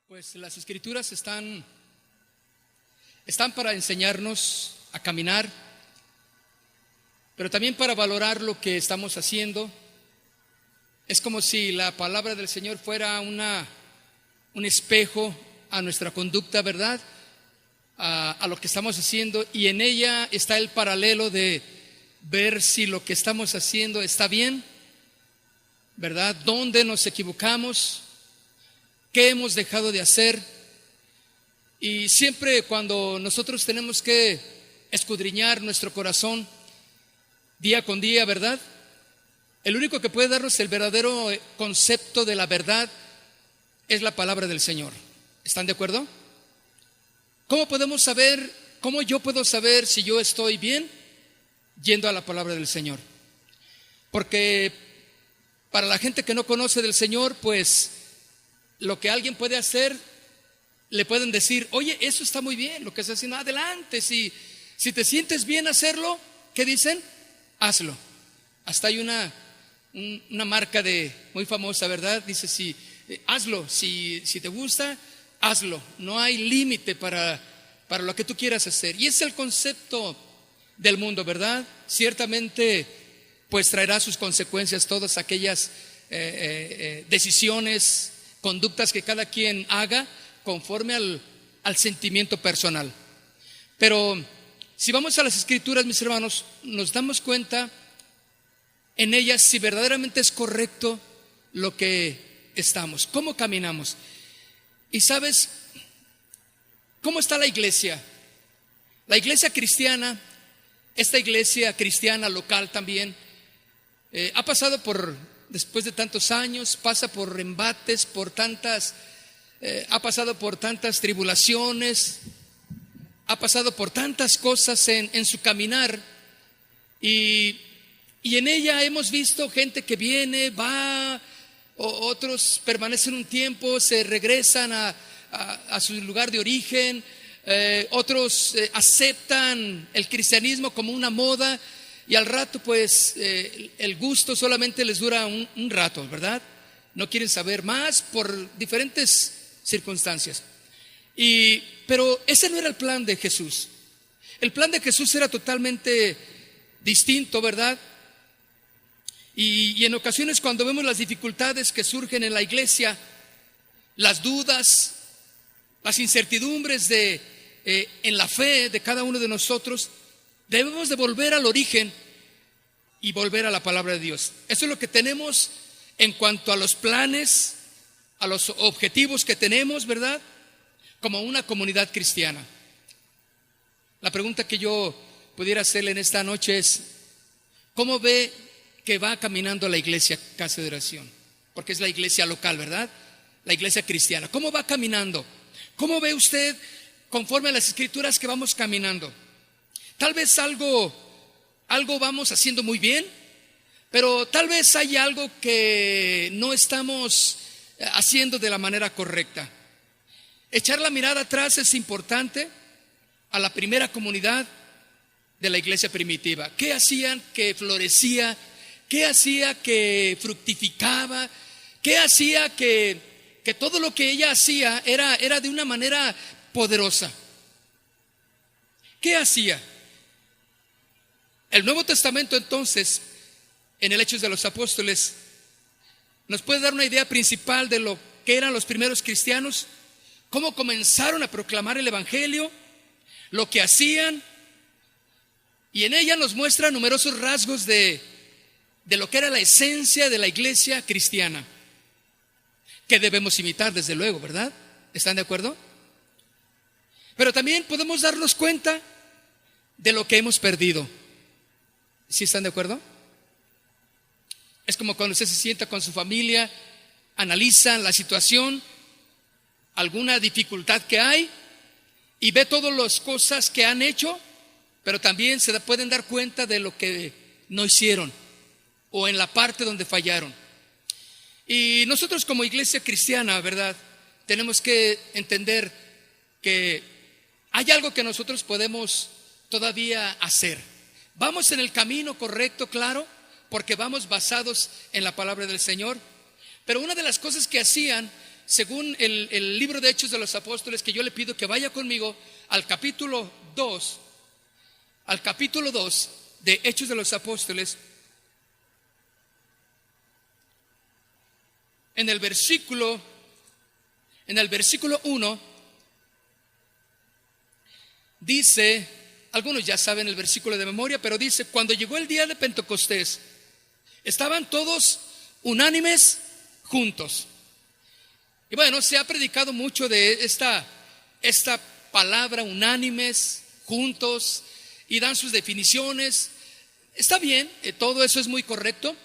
Pues las escrituras están para enseñarnos a caminar, pero también para valorar lo que estamos haciendo. Es como si la palabra del Señor fuera un espejo a nuestra conducta, ¿verdad? A lo que estamos haciendo, y en ella está el paralelo de ver si lo que estamos haciendo está bien, ¿verdad? ¿Dónde nos equivocamos? ¿Qué hemos dejado de hacer? Y siempre cuando nosotros tenemos que escudriñar nuestro corazón día con día, ¿verdad? El único que puede darnos el verdadero concepto de la verdad es la palabra del Señor. ¿Están de acuerdo? ¿Cómo podemos saber, cómo yo puedo saber si yo estoy bien? Yendo a la palabra del Señor. Porque para la gente que no conoce del Señor, pues lo que alguien puede hacer, le pueden decir: oye, eso está muy bien, lo que estás haciendo, adelante. Si te sientes bien hacerlo, ¿qué dicen? Hazlo. Hasta hay una marca muy famosa, ¿verdad? Dice: hazlo, si te gusta, hazlo. No hay límite para lo que tú quieras hacer. Y ese es el concepto del mundo, ¿verdad? Ciertamente, pues traerá sus consecuencias todas aquellas decisiones, conductas que cada quien haga conforme al sentimiento personal. Pero si vamos a las escrituras, mis hermanos, nos damos cuenta en ellas si verdaderamente es correcto lo que estamos, cómo caminamos. Y sabes, ¿cómo está la iglesia? La iglesia cristiana, esta iglesia cristiana local también, ha pasado después de tantos años, pasa por embates, ha pasado por tantas tribulaciones, ha pasado por tantas cosas en su caminar, y en ella hemos visto gente que viene, va, otros permanecen un tiempo, se regresan a su lugar de origen, otros aceptan el cristianismo como una moda, y al rato pues el gusto solamente les dura un rato, ¿verdad? No quieren saber más por diferentes circunstancias. Pero ese no era el plan de Jesús. El plan de Jesús era totalmente distinto, ¿verdad? Y en ocasiones, cuando vemos las dificultades que surgen en la iglesia, las dudas, las incertidumbres en la fe de cada uno de nosotros, debemos de volver al origen y volver a la palabra de Dios. Eso es lo que tenemos en cuanto a los planes, a los objetivos que tenemos, ¿verdad? Como una comunidad cristiana. La pregunta que yo pudiera hacerle en esta noche es: ¿cómo ve que va caminando la iglesia Casa de Oración? Porque es la iglesia local, ¿verdad? La iglesia cristiana. ¿Cómo va caminando? ¿Cómo ve usted conforme a las escrituras que vamos caminando? Tal vez algo vamos haciendo muy bien, pero tal vez hay algo que no estamos haciendo de la manera correcta. Echar la mirada atrás es importante a la primera comunidad de la iglesia primitiva. ¿Qué hacían que florecía? ¿Qué hacía que fructificaba? ¿Qué hacía que todo lo que ella hacía era de una manera poderosa? ¿Qué hacía? El Nuevo Testamento, entonces, en el Hechos de los Apóstoles, nos puede dar una idea principal de lo que eran los primeros cristianos, cómo comenzaron a proclamar el Evangelio, lo que hacían, y en ella nos muestra numerosos rasgos de lo que era la esencia de la iglesia cristiana, que debemos imitar, desde luego, ¿verdad? ¿Están de acuerdo? Pero también podemos darnos cuenta de lo que hemos perdido. ¿Sí están de acuerdo? Es como cuando usted se sienta con su familia, analizan la situación, alguna dificultad que hay, y ve todas las cosas que han hecho, pero también se pueden dar cuenta de lo que no hicieron, o en la parte donde fallaron. Y nosotros como iglesia cristiana, ¿verdad?, tenemos que entender que hay algo que nosotros podemos todavía hacer. Vamos en el camino correcto, claro, porque vamos basados en la palabra del Señor. Pero una de las cosas que hacían según el libro de Hechos de los Apóstoles, que yo le pido que vaya conmigo al capítulo 2, de Hechos de los Apóstoles, en el versículo 1, dice, algunos ya saben el versículo de memoria, pero dice: cuando llegó el día de Pentecostés, estaban todos unánimes juntos. Y bueno, se ha predicado mucho de esta palabra, unánimes, juntos, y dan sus definiciones. Está bien, todo eso es muy correcto,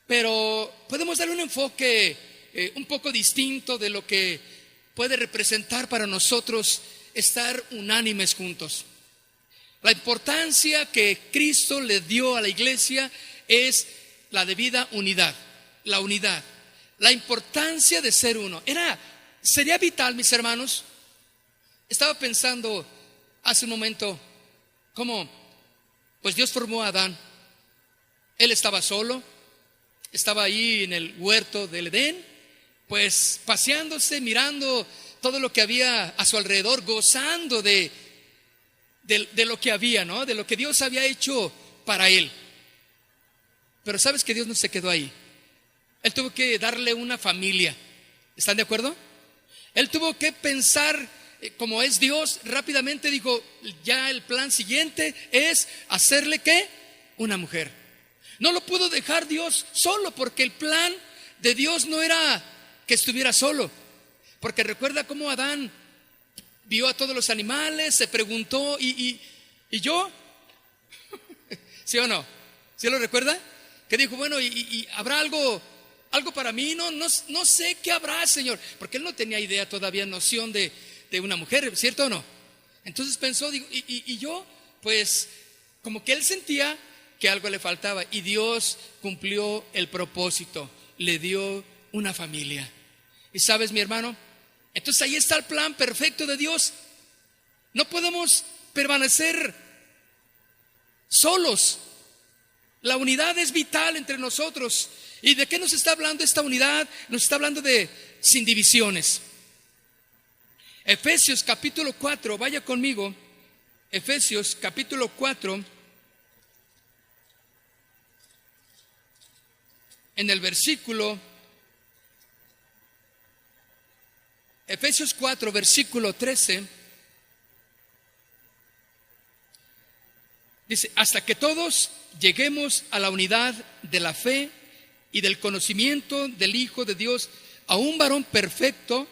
pero podemos darle un enfoque un poco distinto de lo que puede representar para nosotros estar unánimes juntos. La importancia que Cristo le dio a la iglesia es la debida unidad, la unidad, la importancia de ser uno. Sería vital, mis hermanos. Estaba pensando hace un momento cómo, pues Dios formó a Adán. Él estaba solo, estaba ahí en el huerto del Edén, pues paseándose, mirando todo lo que había a su alrededor, gozando de lo que había, ¿no? De lo que Dios había hecho para él. Pero sabes que Dios no se quedó ahí. Él tuvo que darle una familia. ¿Están de acuerdo? Él tuvo que pensar, como es Dios, rápidamente dijo, ya el plan siguiente es hacerle ¿qué? Una mujer. No lo pudo dejar Dios solo, porque el plan de Dios no era que estuviera solo. Porque recuerda cómo Adán vio a todos los animales, se preguntó, ¿y yo? ¿Sí o no? ¿Sí lo recuerda? Que dijo, bueno, ¿y habrá algo para mí? No sé qué habrá, Señor. Porque él no tenía idea todavía, noción de una mujer, ¿cierto o no? Entonces pensó, digo, ¿y yo? Pues como que él sentía que algo le faltaba, y Dios cumplió el propósito, le dio una familia. ¿Y sabes, mi hermano? Entonces ahí está el plan perfecto de Dios. No podemos permanecer solos. La unidad es vital entre nosotros. ¿Y de qué nos está hablando esta unidad? Nos está hablando de sin divisiones. Efesios capítulo 4, vaya conmigo. Efesios capítulo 4, en el versículo, Efesios 4, versículo 13, dice, hasta que todos lleguemos a la unidad de la fe y del conocimiento del Hijo de Dios, a un varón perfecto,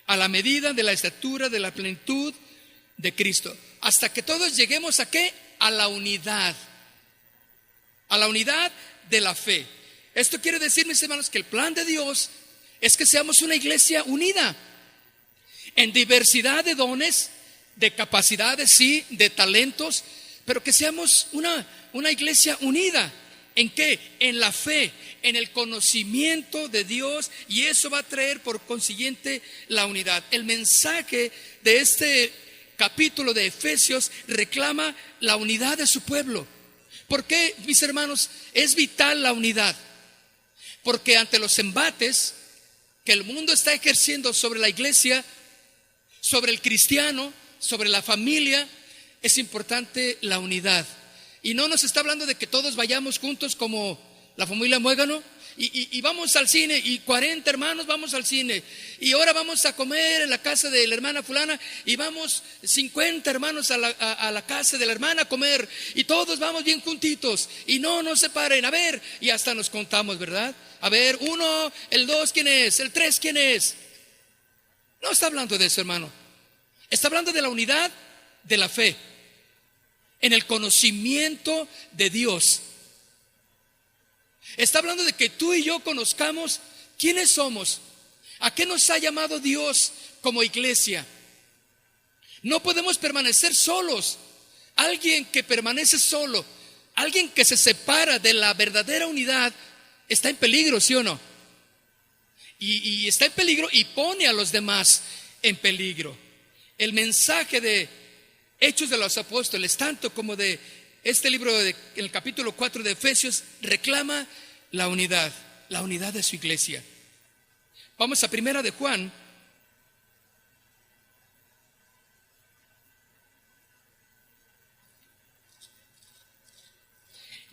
a la medida de la estatura de la plenitud de Cristo. Hasta que todos lleguemos ¿a qué? A la unidad de la fe. Esto quiere decir, mis hermanos, que el plan de Dios es que seamos una iglesia unida, en diversidad de dones, de capacidades, sí, de talentos, pero que seamos una iglesia unida. ¿En qué? En la fe, en el conocimiento de Dios, y eso va a traer por consiguiente la unidad. El mensaje de este capítulo de Efesios reclama la unidad de su pueblo. ¿Por qué, mis hermanos, es vital la unidad? Porque ante los embates que el mundo está ejerciendo sobre la iglesia, sobre el cristiano, sobre la familia, es importante la unidad. Y no nos está hablando de que todos vayamos juntos como la familia Muégano y vamos al cine, y 40 hermanos vamos al cine, y ahora vamos a comer en la casa de la hermana fulana, y vamos 50 hermanos a la casa de la hermana a comer, y todos vamos bien juntitos, y no se paren, a ver, y hasta nos contamos, ¿verdad? A ver, 1, el 2, ¿quién es? El 3, ¿quién es? No está hablando de eso, hermano. Está hablando de la unidad de la fe, en el conocimiento de Dios. Está hablando de que tú y yo conozcamos quiénes somos, a qué nos ha llamado Dios como iglesia. No podemos permanecer solos. Alguien que permanece solo, alguien que se separa de la verdadera unidad, está en peligro, ¿sí o no? Y está en peligro y pone a los demás en peligro. El mensaje de Hechos de los Apóstoles, tanto como de este libro, en el capítulo 4 de Efesios, reclama la unidad de su iglesia. Vamos a Primera de Juan.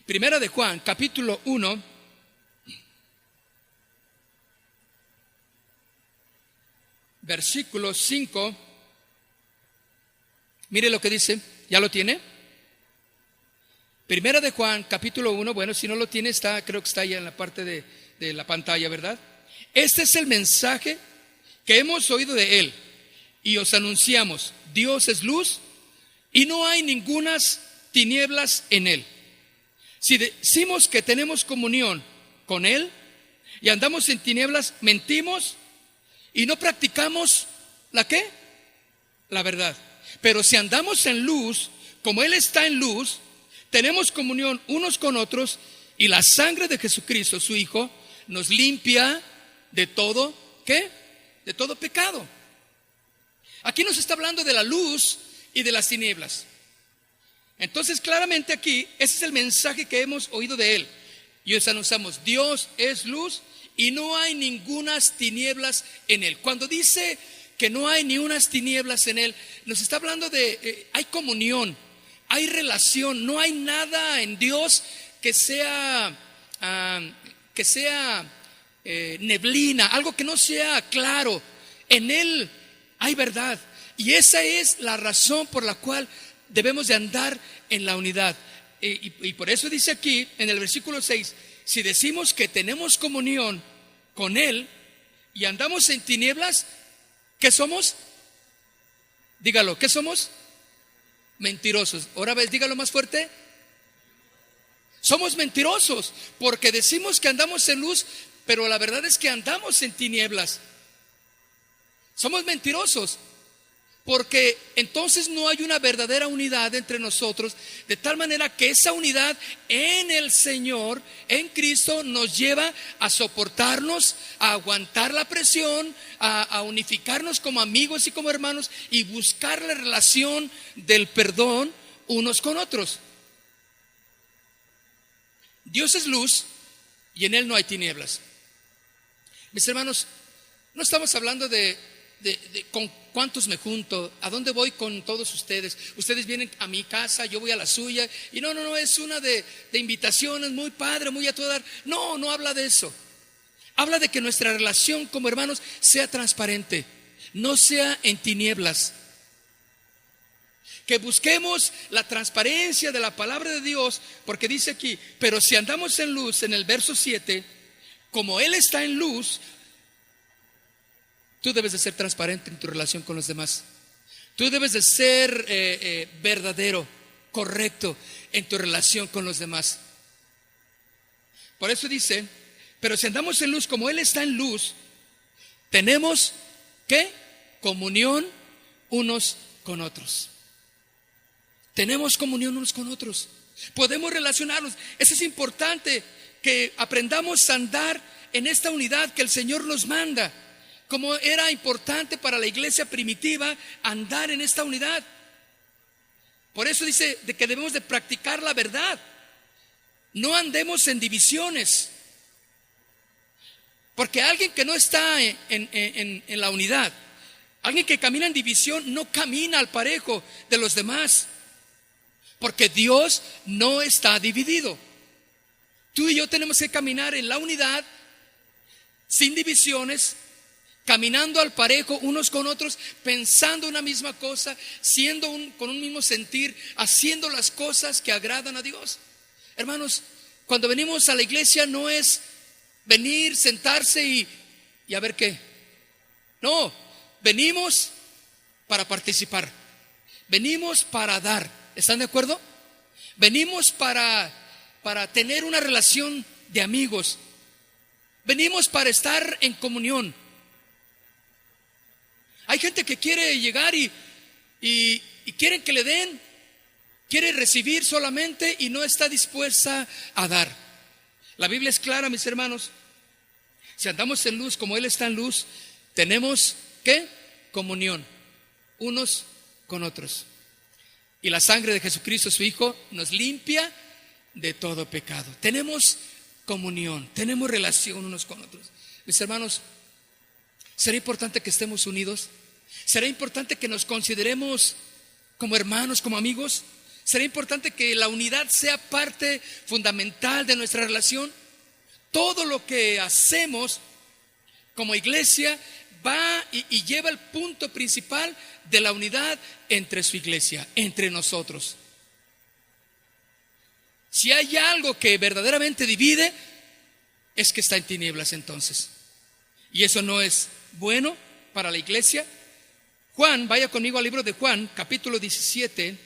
Primera de Juan, capítulo 1, versículo 5. Mire lo que dice. ¿Ya lo tiene? Primera de Juan, capítulo 1. Bueno, si no lo tiene, creo que está ahí en la parte de la pantalla, ¿verdad? Este es el mensaje que hemos oído de Él y os anunciamos: Dios es luz y no hay ningunas tinieblas en Él. Si decimos que tenemos comunión con Él y andamos en tinieblas, mentimos y no practicamos ¿la qué? La verdad. Pero si andamos en luz, como Él está en luz, tenemos comunión unos con otros, y la sangre de Jesucristo, su Hijo, nos limpia de todo, ¿qué? De todo pecado. Aquí nos está hablando de la luz y de las tinieblas. Entonces, claramente aquí, ese es el mensaje que hemos oído de Él. Y os anunciamos: Dios es luz y no hay ningunas tinieblas en Él. Cuando dice que no hay ni unas tinieblas en Él, nos está hablando de, hay comunión, hay relación, no hay nada en Dios que sea neblina, algo que no sea claro. En Él hay verdad, y esa es la razón por la cual debemos de andar en la unidad. Y por eso dice aquí en el versículo 6: si decimos que tenemos comunión con Él y andamos en tinieblas, ¿qué somos? Dígalo, ¿qué somos? Mentirosos. Ahora ves, dígalo más fuerte. Somos mentirosos porque decimos que andamos en luz, pero la verdad es que andamos en tinieblas. Somos mentirosos porque entonces no hay una verdadera unidad entre nosotros, de tal manera que esa unidad en el Señor, en Cristo, nos lleva a soportarnos, a aguantar la presión, a unificarnos como amigos y como hermanos, y buscar la relación del perdón unos con otros. Dios es luz y en Él no hay tinieblas. Mis hermanos, no estamos hablando de con cuántos me junto, a dónde voy con todos ustedes. Ustedes vienen a mi casa, yo voy a la suya. Y no, es una de invitaciones muy padre, muy a todo dar. No habla de eso. Habla de que nuestra relación como hermanos sea transparente, no sea en tinieblas. Que busquemos la transparencia de la palabra de Dios, porque dice aquí: pero si andamos en luz, en el verso 7, como Él está en luz, tú debes de ser transparente en tu relación con los demás. Tú debes de ser verdadero, correcto en tu relación con los demás. Por eso dice: pero si andamos en luz como Él está en luz, tenemos ¿qué? Comunión unos con otros. Tenemos comunión unos con otros. Podemos relacionarnos. Eso es importante, que aprendamos a andar en esta unidad que el Señor nos manda. Como era importante para la iglesia primitiva andar en esta unidad. Por eso dice de que debemos de practicar la verdad. No andemos en divisiones. Porque alguien que no está en la unidad, alguien que camina en división, no camina al parejo de los demás. Porque Dios no está dividido. Tú y yo tenemos que caminar en la unidad, sin divisiones, caminando al parejo unos con otros, pensando una misma cosa, con un mismo sentir, haciendo las cosas que agradan a Dios. Hermanos, cuando venimos a la iglesia no es venir, sentarse y a ver qué. No, venimos para participar. Venimos para dar. ¿Están de acuerdo? Venimos para tener una relación de amigos. Venimos para estar en comunión. Hay gente que quiere llegar y quieren que le den, quiere recibir solamente y no está dispuesta a dar. La Biblia es clara, mis hermanos. Si andamos en luz como Él está en luz, tenemos ¿qué? Comunión unos con otros. Y la sangre de Jesucristo, su Hijo, nos limpia de todo pecado. Tenemos comunión, tenemos relación unos con otros. Mis hermanos, ¿Será importante que estemos unidos? ¿Será importante que nos consideremos como hermanos, como amigos? ¿Será importante que la unidad sea parte fundamental de nuestra relación? Todo lo que hacemos como iglesia va y lleva el punto principal de la unidad entre su iglesia, entre nosotros. Si hay algo que verdaderamente divide, es que está en tinieblas entonces. Y eso no es bueno para la iglesia. Juan, vaya conmigo al libro de Juan, capítulo 17,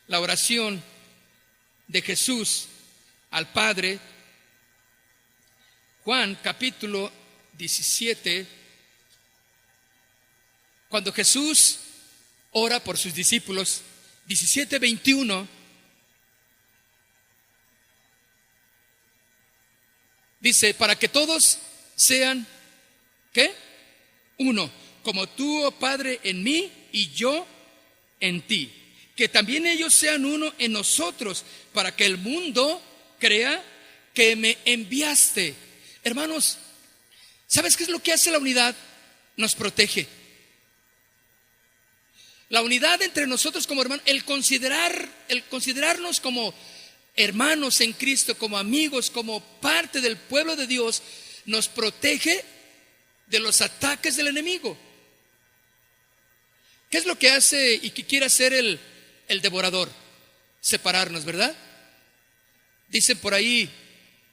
la oración de Jesús al Padre. Juan, capítulo 17, cuando Jesús ora por sus discípulos, 17:21, dice, para que todos sean, ¿qué? Uno, como tú, oh Padre, en mí y yo en ti. Que también ellos sean uno en nosotros, para que el mundo crea que me enviaste. Hermanos, ¿sabes qué es lo que hace la unidad? Nos protege. La unidad entre nosotros como hermanos, el considerarnos como hermanos en Cristo, como amigos, como parte del pueblo de Dios, nos protege de los ataques del enemigo. ¿Qué es lo que hace y que quiere hacer el devorador? Separarnos, ¿verdad? Dicen por ahí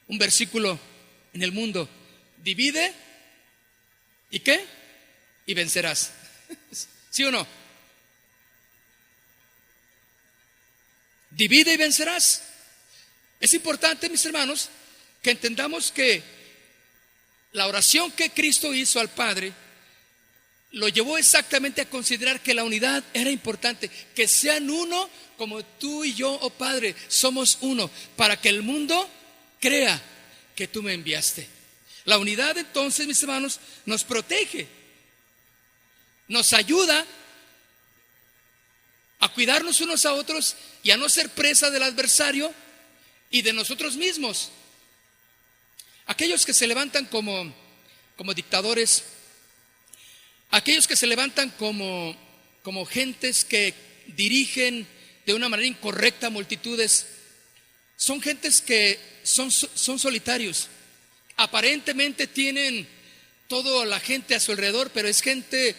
un versículo en el mundo: divide y ¿qué? Y vencerás. ¿Sí o no? Divide y vencerás. Es importante, mis hermanos, que entendamos que la oración que Cristo hizo al Padre lo llevó exactamente a considerar que la unidad era importante, que sean uno como tú y yo, oh Padre, somos uno, para que el mundo crea que tú me enviaste. La unidad entonces, mis hermanos, nos protege, nos ayuda a cuidarnos unos a otros y a no ser presa del adversario y de nosotros mismos. Aquellos que se levantan como dictadores, aquellos que se levantan como gentes que dirigen de una manera incorrecta multitudes, son gentes que son solitarios. Aparentemente tienen toda la gente a su alrededor, pero es gente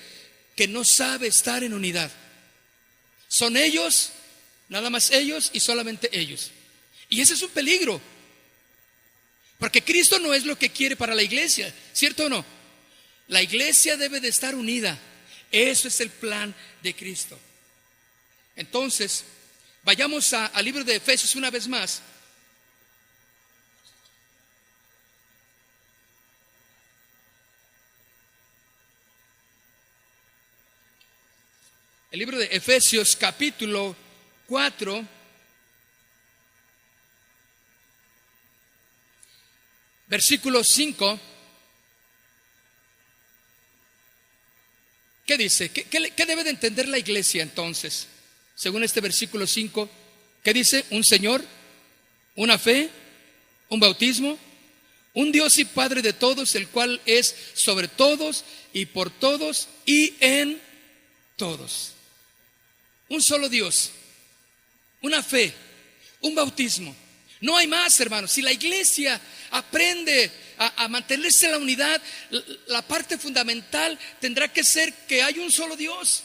que no sabe estar en unidad. Son ellos, nada más ellos y solamente ellos. Y ese es un peligro, porque Cristo no es lo que quiere para la iglesia, ¿cierto o no? La iglesia debe de estar unida. Eso es el plan de Cristo. Entonces, vayamos al libro de Efesios una vez más. El libro de Efesios capítulo 4, versículo 5. ¿Qué dice? ¿Qué debe de entender la iglesia entonces? Según este versículo 5, ¿qué dice? Un Señor, una fe, un bautismo, un Dios y Padre de todos, el cual es sobre todos y por todos y en todos. Un solo Dios, una fe, un bautismo. No hay más, hermanos. Si la iglesia aprende a mantenerse en la unidad, la parte fundamental tendrá que ser que hay un solo Dios,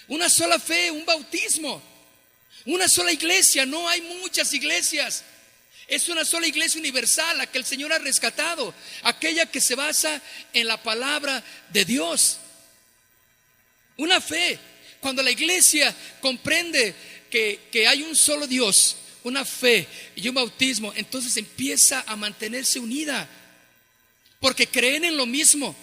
una sola fe, un bautismo, una sola iglesia. No hay muchas iglesias. Es una sola iglesia universal, la que el Señor ha rescatado, aquella que se basa en la palabra de Dios. Una fe. Cuando la iglesia comprende que hay un solo Dios, una fe y un bautismo, entonces empieza a mantenerse unida, porque creen en lo mismo.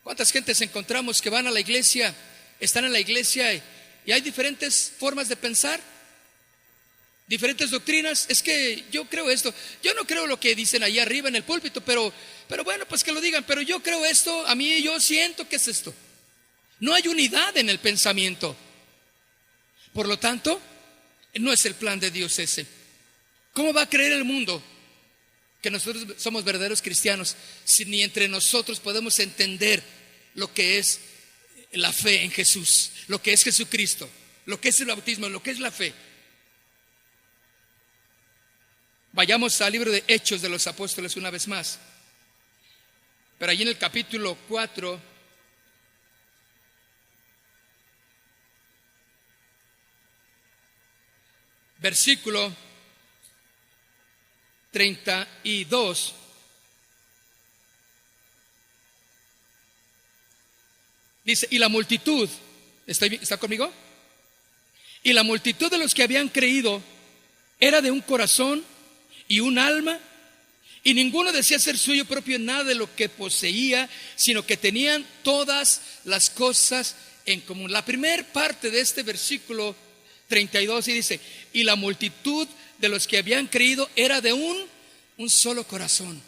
¿Cuántas gentes encontramos que van a la iglesia, están en la iglesia y hay diferentes formas de pensar, diferentes doctrinas? Es que yo creo esto, yo no creo lo que dicen ahí arriba en el púlpito, pero bueno, pues que lo digan, pero yo creo esto, a mí yo siento que es esto. No hay unidad en el pensamiento. Por lo tanto, no es el plan de Dios ese. ¿Cómo va a creer el mundo que nosotros somos verdaderos cristianos si ni entre nosotros podemos entender lo que es la fe en Jesús, lo que es Jesucristo, lo que es el bautismo, lo que es la fe. Vayamos al libro de Hechos de los Apóstoles una vez más. Pero allí en el capítulo 4, versículo 32, dice: y la multitud, ¿está conmigo? Y la multitud de los que habían creído era de un corazón y un alma, y ninguno decía ser suyo propio nada de lo que poseía, sino que tenían todas las cosas en común. La primera parte de este versículo 32 y dice: y la multitud de los que habían creído era de un solo corazón.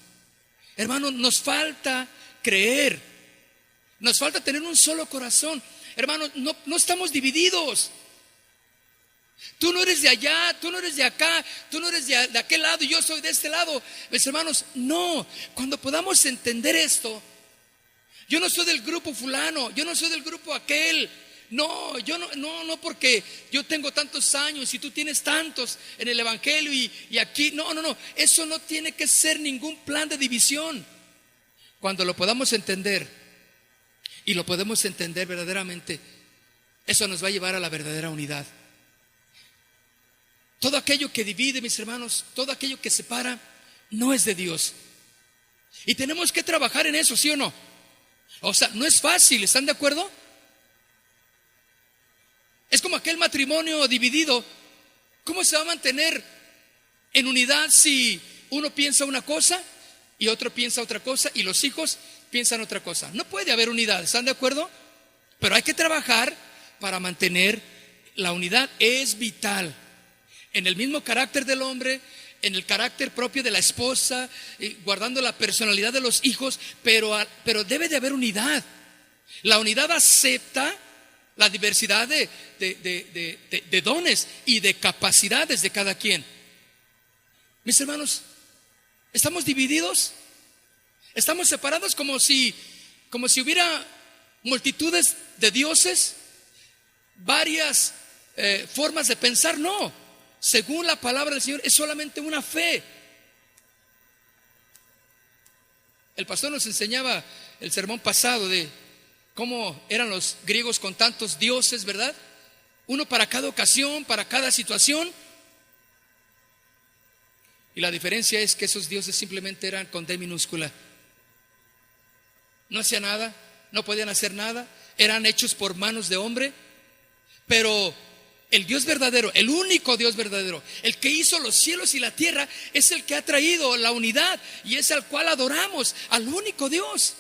Hermano, nos falta creer, nos falta tener un solo corazón. Hermano, no estamos divididos. Tú no eres de allá, tú no eres de acá, tú no eres de aquel lado y yo soy de este lado. Mis hermanos, no. Cuando podamos entender esto, yo no soy del grupo fulano, yo no soy del grupo aquel. No, yo no porque yo tengo tantos años y tú tienes tantos en el evangelio y aquí. No. Eso no tiene que ser ningún plan de división. Cuando lo podamos entender y lo podemos entender verdaderamente, eso nos va a llevar a la verdadera unidad. Todo aquello que divide, mis hermanos, todo aquello que separa, no es de Dios. Y tenemos que trabajar en eso, ¿sí o no? O sea, no es fácil, ¿están de acuerdo? Es como aquel matrimonio dividido. ¿Cómo se va a mantener en unidad si uno piensa una cosa y otro piensa otra cosa y los hijos piensan otra cosa? No puede haber unidad, ¿están de acuerdo? Pero hay que trabajar para mantener la unidad. Es vital. En el mismo carácter del hombre, en el carácter propio de la esposa, guardando la personalidad de los hijos, pero debe de haber unidad. La unidad acepta la diversidad de dones y de capacidades de cada quien. Mis hermanos, ¿estamos divididos? ¿Estamos separados como si hubiera multitudes de dioses? ¿Varias formas de pensar? No. Según la palabra del Señor, es solamente una fe. El pastor nos enseñaba el sermón pasado de cómo eran los griegos con tantos dioses, ¿verdad? Uno para cada ocasión, para cada situación. Y la diferencia es que esos dioses simplemente eran con D minúscula. No hacían nada, no podían hacer nada, eran hechos por manos de hombre. Pero el Dios verdadero, el único Dios verdadero, el que hizo los cielos y la tierra, es el que ha traído la unidad y es al cual adoramos, al único Dios.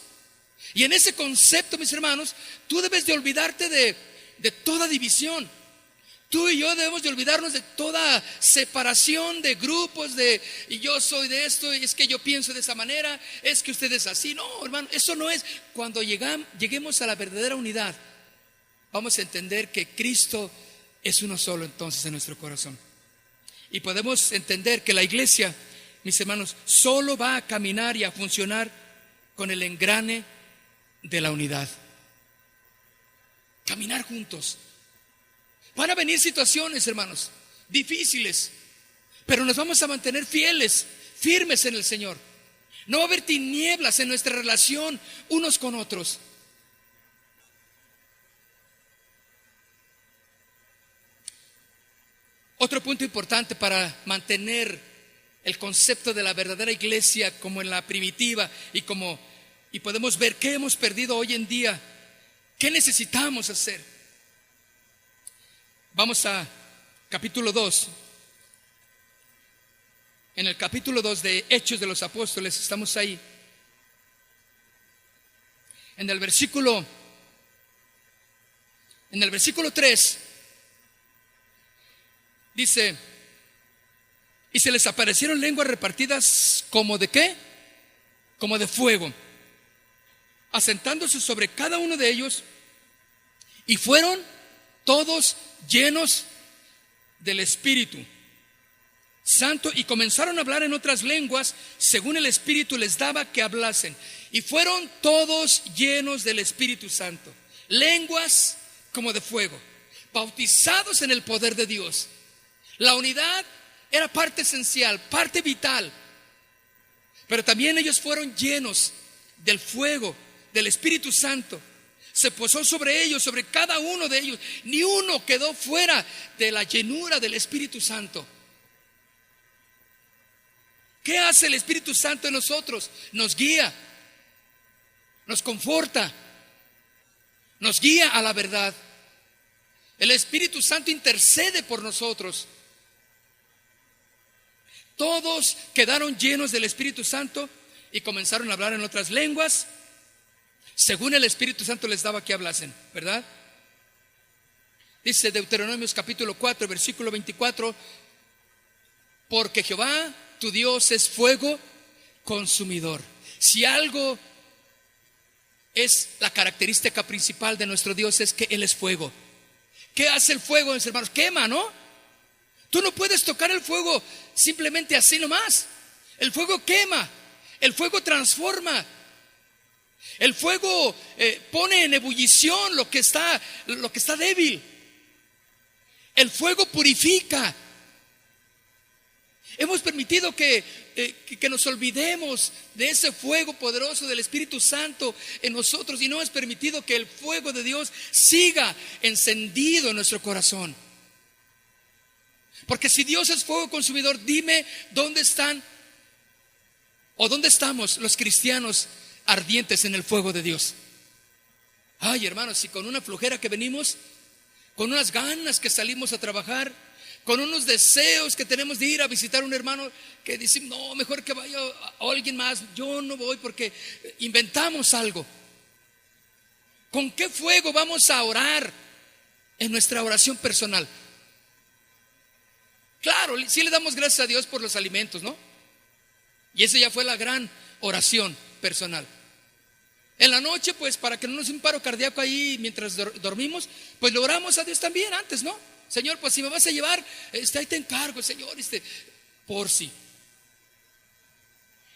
Y en ese concepto, mis hermanos, tú debes de olvidarte de toda división. Tú y yo debemos de olvidarnos de toda separación de grupos, y yo soy de esto, y es que yo pienso de esa manera, es que usted es así. No, hermano, eso no es. Cuando lleguemos a la verdadera unidad, vamos a entender que Cristo es uno solo entonces en nuestro corazón. Y podemos entender que la iglesia, mis hermanos, solo va a caminar y a funcionar con el engrane de la unidad. Caminar juntos. Van a venir situaciones, hermanos, difíciles, pero nos vamos a mantener fieles, firmes en el Señor. No va a haber tinieblas en nuestra relación unos con otros. Otro punto importante para mantener el concepto de la verdadera iglesia como en la primitiva y podemos ver qué hemos perdido hoy en día, qué necesitamos hacer. Vamos a capítulo 2. En el capítulo 2 de Hechos de los Apóstoles, estamos ahí. En el versículo 3 dice: y se les aparecieron lenguas repartidas como de ¿qué? Como de fuego, asentándose sobre cada uno de ellos, y fueron todos llenos del Espíritu, Santo, y comenzaron a hablar en otras lenguas según el Espíritu les daba que hablasen. Y fueron todos llenos del Espíritu Santo, lenguas como de fuego, bautizados en el poder de Dios. La unidad era parte esencial, parte vital, pero también ellos fueron llenos del fuego, del Espíritu Santo. Se posó sobre ellos, sobre cada uno de ellos. Ni uno quedó fuera de la llenura del Espíritu Santo. ¿Qué hace el Espíritu Santo en nosotros? Nos guía, nos conforta, nos guía a la verdad. El Espíritu Santo intercede por nosotros. Todos quedaron llenos del Espíritu Santo y comenzaron a hablar en otras lenguas según el Espíritu Santo les daba que hablasen, ¿verdad? Dice Deuteronomios capítulo 4, versículo 24: porque Jehová tu Dios es fuego consumidor. Si algo es la característica principal de nuestro Dios, es que Él es fuego. ¿Qué hace el fuego, mis hermanos? Quema, ¿no? Tú no puedes tocar el fuego simplemente así nomás. El fuego quema, el fuego transforma, el fuego pone en ebullición lo que está débil. El fuego purifica. Hemos permitido que nos olvidemos de ese fuego poderoso del Espíritu Santo en nosotros, y no hemos permitido que el fuego de Dios siga encendido en nuestro corazón. Porque si Dios es fuego consumidor, dime dónde están o dónde estamos los cristianos ardientes en el fuego de Dios. Ay, hermanos, si con una flojera que venimos, con unas ganas que salimos a trabajar, con unos deseos que tenemos de ir a visitar a un hermano, que decimos, no, mejor que vaya a alguien más, yo no voy, porque inventamos algo. ¿Con qué fuego vamos a orar en nuestra oración personal? Claro, sí le damos gracias a Dios por los alimentos, ¿no? Y esa ya fue la gran oración personal. En la noche, pues, para que no nos dé un paro cardíaco ahí mientras dormimos, pues le oramos a Dios también antes, ¿no? Señor, pues si me vas a llevar, ahí te encargo, Señor, por si.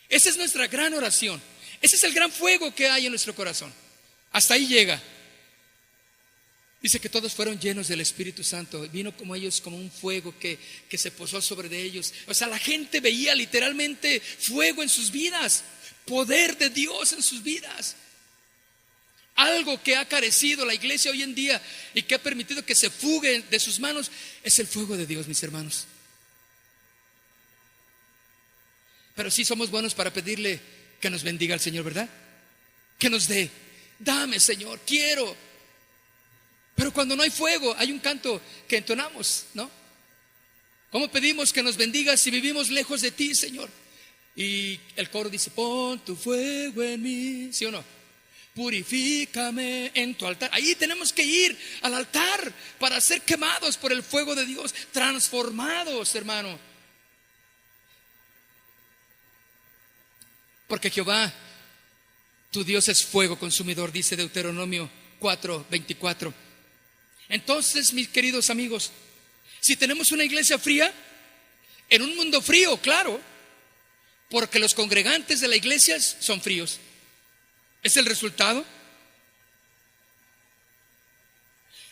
Esa es nuestra gran oración. Ese es el gran fuego que hay en nuestro corazón. Hasta ahí llega. Dice que todos fueron llenos del Espíritu Santo. Vino como ellos, como un fuego que se posó sobre de ellos. O sea, la gente veía literalmente fuego en sus vidas, poder de Dios en sus vidas. Algo que ha carecido la iglesia hoy en día y que ha permitido que se fugue de sus manos es el fuego de Dios, mis hermanos. Pero sí somos buenos para pedirle que nos bendiga al Señor, ¿verdad? Que nos dé. Dame, Señor, quiero. Pero cuando no hay fuego, hay un canto que entonamos, ¿no? ¿Cómo pedimos que nos bendigas si vivimos lejos de ti, Señor? Y el coro dice, pon tu fuego en mí, ¿sí o no? Purifícame en tu altar. Ahí tenemos que ir al altar para ser quemados por el fuego de Dios, transformados, hermano. Porque Jehová, tu Dios es fuego consumidor, dice Deuteronomio 4:24. Entonces, mis queridos amigos, si tenemos una iglesia fría, en un mundo frío, claro, porque los congregantes de la iglesia son fríos. ¿Es el resultado?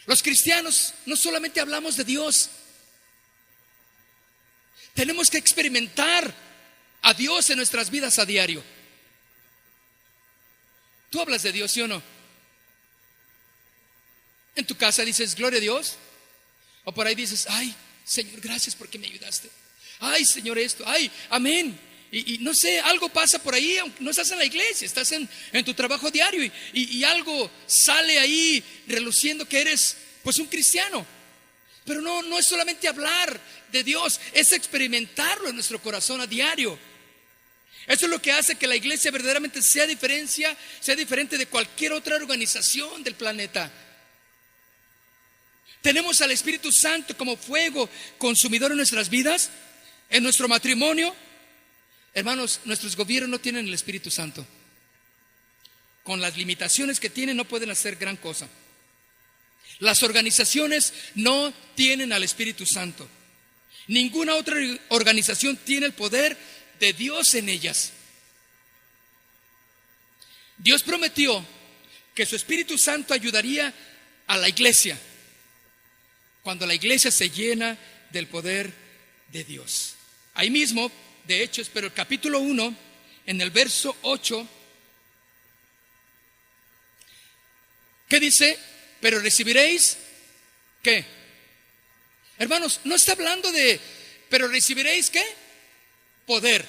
Los cristianos no solamente hablamos de Dios, tenemos que experimentar a Dios en nuestras vidas a diario. ¿Tú hablas de Dios, sí o no? En tu casa dices, gloria a Dios. O por ahí dices, ay, Señor, gracias porque me ayudaste. Ay, Señor, esto, ay, amén. Y no sé, algo pasa por ahí, aunque no estás en la iglesia, estás en tu trabajo diario y algo sale ahí reluciendo que eres pues un cristiano. Pero no es solamente hablar de Dios, es experimentarlo en nuestro corazón a diario. Eso es lo que hace que la iglesia verdaderamente sea diferente de cualquier otra organización del planeta. Tenemos al Espíritu Santo como fuego consumidor en nuestras vidas, en nuestro matrimonio. Hermanos, nuestros gobiernos no tienen el Espíritu Santo. Con las limitaciones que tienen no pueden hacer gran cosa. Las organizaciones no tienen al Espíritu Santo. Ninguna otra organización tiene el poder de Dios en ellas. Dios prometió que su Espíritu Santo ayudaría a la iglesia cuando la iglesia se llena del poder de Dios. Ahí mismo, de Hechos, pero el capítulo 1, en el verso 8, ¿qué dice? Pero recibiréis, ¿qué? Hermanos, no está hablando de, pero recibiréis, ¿qué? Poder.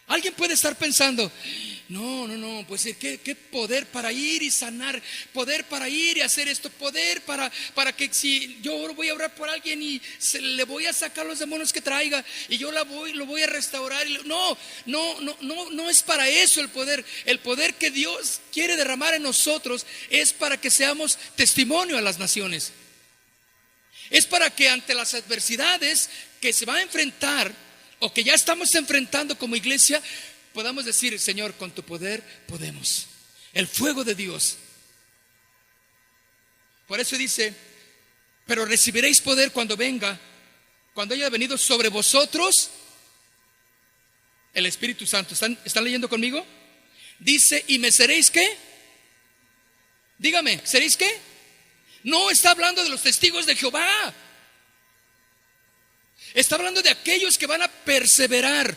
Alguien puede estar pensando, no, pues ¿qué poder para ir y sanar? Poder para ir y hacer esto, poder para que si yo voy a orar por alguien y le voy a sacar los demonios que traiga y yo lo voy a restaurar. No es para eso el poder. El poder que Dios quiere derramar en nosotros es para que seamos testimonio a las naciones. Es para que ante las adversidades que se va a enfrentar o que ya estamos enfrentando como iglesia, podamos decir: Señor, con tu poder podemos. El fuego de Dios. Por eso dice: pero recibiréis poder cuando venga, cuando haya venido sobre vosotros el Espíritu Santo. ¿Están leyendo conmigo? Dice: y me seréis, ¿qué? Dígame, ¿seréis qué? No está hablando de los testigos de Jehová. Está hablando de aquellos que van a perseverar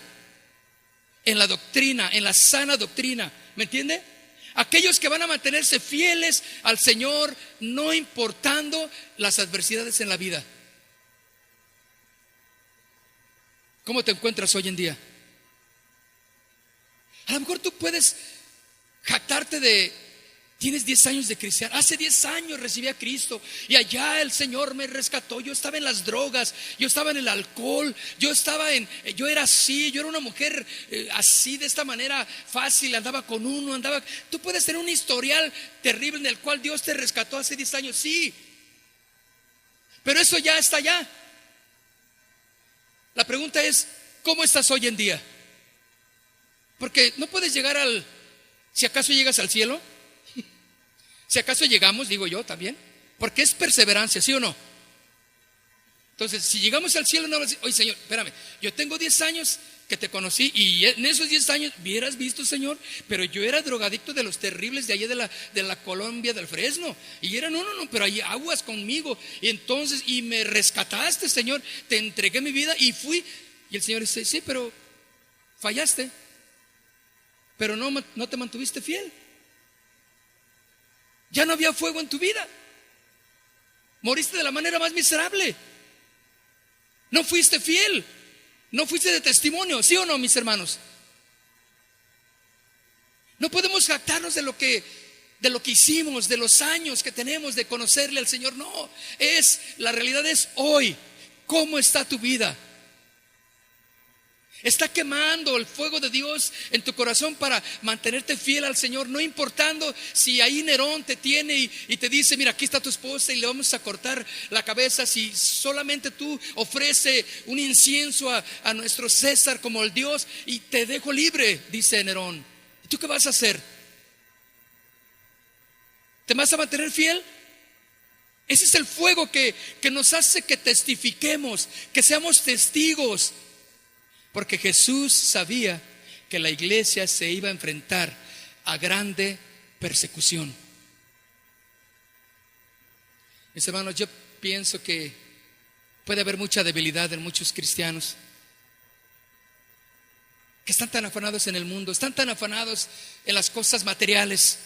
en la doctrina, en la sana doctrina. ¿Me entiende? Aquellos que van a mantenerse fieles al Señor, no importando las adversidades en la vida. ¿Cómo te encuentras hoy en día? A lo mejor tú puedes jactarte de: tienes 10 años de cristiano. Hace 10 años recibí a Cristo y allá el Señor me rescató. Yo estaba en las drogas, yo estaba en el alcohol, yo era así, yo era una mujer así, de esta manera fácil, andaba con uno, Tú puedes tener un historial terrible en el cual Dios te rescató hace 10 años, sí, pero eso ya está allá. La pregunta es: ¿cómo estás hoy en día? Porque no puedes llegar si acaso llegas al cielo. Si acaso llegamos, digo yo también, porque es perseverancia, ¿sí o no? Entonces, si llegamos al cielo, no vas a decir: oye, Señor, espérame, yo tengo 10 años que te conocí y en esos 10 años hubieras visto, Señor, pero yo era drogadicto de los terribles de allá de la Colombia, del Fresno, y era, no, pero hay aguas conmigo, y entonces, y me rescataste, Señor, te entregué mi vida y fui. Y el Señor dice: sí, pero fallaste, pero no te mantuviste fiel. Ya no había fuego en tu vida. Moriste de la manera más miserable. No fuiste fiel. No fuiste de testimonio, ¿sí o no, mis hermanos? No podemos jactarnos de lo que hicimos, de los años que tenemos de conocerle al Señor. No, la realidad es hoy. ¿Cómo está tu vida? Está quemando el fuego de Dios en tu corazón para mantenerte fiel al Señor, no importando si ahí Nerón te tiene y te dice: mira, aquí está tu esposa y le vamos a cortar la cabeza si solamente tú ofrece un incienso a nuestro César como el Dios y te dejo libre, dice Nerón. ¿Y tú qué vas a hacer? ¿Te vas a mantener fiel? Ese es el fuego que nos hace que testifiquemos, que seamos testigos. Porque Jesús sabía que la iglesia se iba a enfrentar a grande persecución. Mis hermanos, yo pienso que puede haber mucha debilidad en muchos cristianos que están tan afanados en el mundo, están tan afanados en las cosas materiales,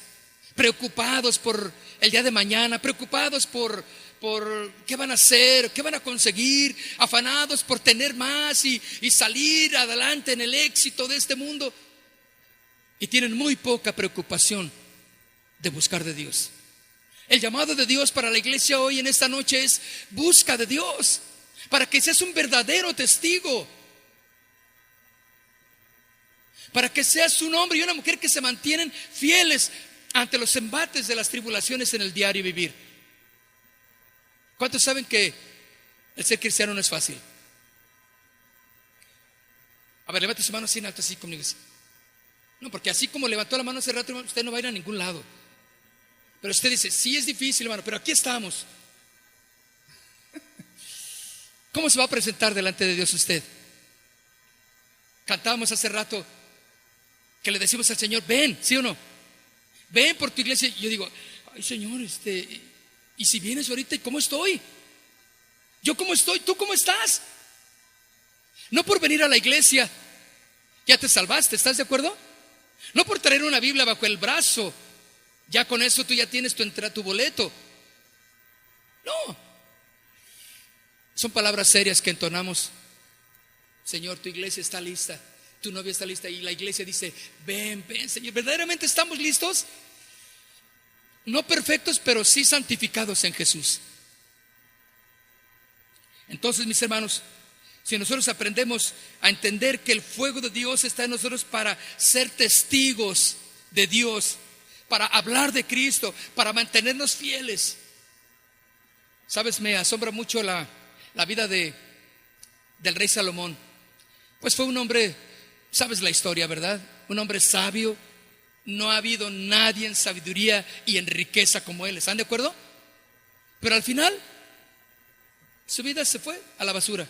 preocupados por el día de mañana, preocupados por qué van a hacer, qué van a conseguir, afanados por tener más y salir adelante en el éxito de este mundo, y tienen muy poca preocupación de buscar de Dios. El llamado de Dios para la iglesia hoy en esta noche es: busca de Dios para que seas un verdadero testigo, para que seas un hombre y una mujer que se mantienen fieles ante los embates de las tribulaciones en el diario vivir. ¿Cuántos saben que el ser cristiano no es fácil? A ver, levante su mano así en alto, así conmigo. No, porque así como levantó la mano hace rato, usted no va a ir a ningún lado. Pero usted dice: sí, es difícil, hermano, pero aquí estamos. ¿Cómo se va a presentar delante de Dios usted? Cantábamos hace rato que le decimos al Señor, ven, ¿sí o no? Ven por tu iglesia. Yo digo, ay Señor, y si vienes ahorita, ¿y cómo estoy? ¿Yo cómo estoy? ¿Tú cómo estás? No por venir a la iglesia ya te salvaste, ¿estás de acuerdo? No por traer una Biblia bajo el brazo ya con eso tú ya tienes tu boleto. No. Son palabras serias que entonamos. Señor, tu iglesia está lista, tu novia está lista, y la iglesia dice, ven, ven, Señor. ¿Verdaderamente estamos listos? No perfectos, pero sí santificados en Jesús. Entonces, mis hermanos, si nosotros aprendemos a entender que el fuego de Dios está en nosotros para ser testigos de Dios, para hablar de Cristo, para mantenernos fieles. Sabes, me asombra mucho la vida del rey Salomón. Pues fue un hombre, sabes la historia, ¿verdad? Un hombre sabio. No ha habido nadie en sabiduría y en riqueza como él. ¿Están de acuerdo? Pero al final su vida se fue a la basura,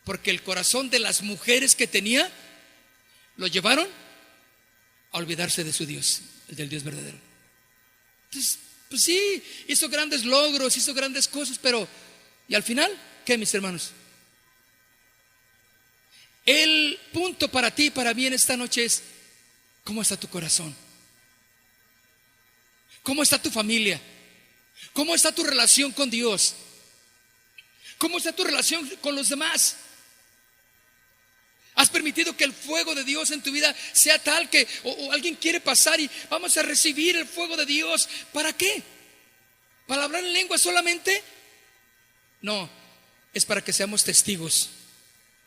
porque el corazón de las mujeres que tenía lo llevaron a olvidarse de su Dios, del Dios verdadero. Entonces, pues sí, hizo grandes logros, hizo grandes cosas, pero ¿y al final qué, mis hermanos? El punto para ti y para mí en esta noche es: ¿cómo está tu corazón? ¿Cómo está tu familia? ¿Cómo está tu relación con Dios? ¿Cómo está tu relación con los demás? ¿Has permitido que el fuego de Dios en tu vida sea tal que o alguien quiere pasar y vamos a recibir el fuego de Dios? ¿Para qué? ¿Para hablar en lengua solamente? No, es para que seamos testigos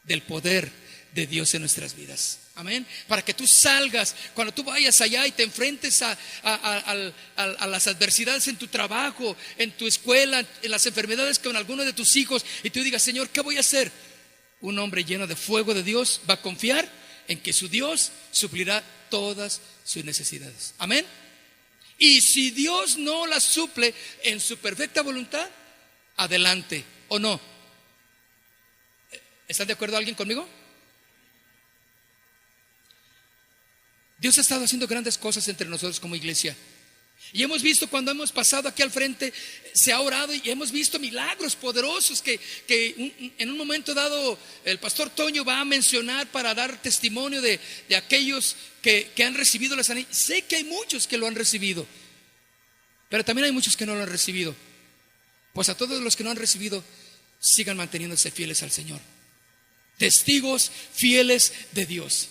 del poder de Dios en nuestras vidas. Amén. Para que tú salgas, cuando tú vayas allá y te enfrentes a las adversidades en tu trabajo, en tu escuela, en las enfermedades con alguno de tus hijos, y tú digas, Señor, ¿qué voy a hacer? Un hombre lleno de fuego de Dios va a confiar en que su Dios suplirá todas sus necesidades. Amén. Y si Dios no las suple en su perfecta voluntad, adelante, ¿o no? ¿Están de acuerdo alguien conmigo? Dios ha estado haciendo grandes cosas entre nosotros como iglesia. Y hemos visto, cuando hemos pasado aquí al frente, se ha orado y hemos visto milagros poderosos que en un momento dado el pastor Toño va a mencionar para dar testimonio de aquellos que han recibido la sanidad. Sé que hay muchos que lo han recibido, pero también hay muchos que no lo han recibido. Pues a todos los que no han recibido, sigan manteniéndose fieles al Señor. Testigos fieles de Dios,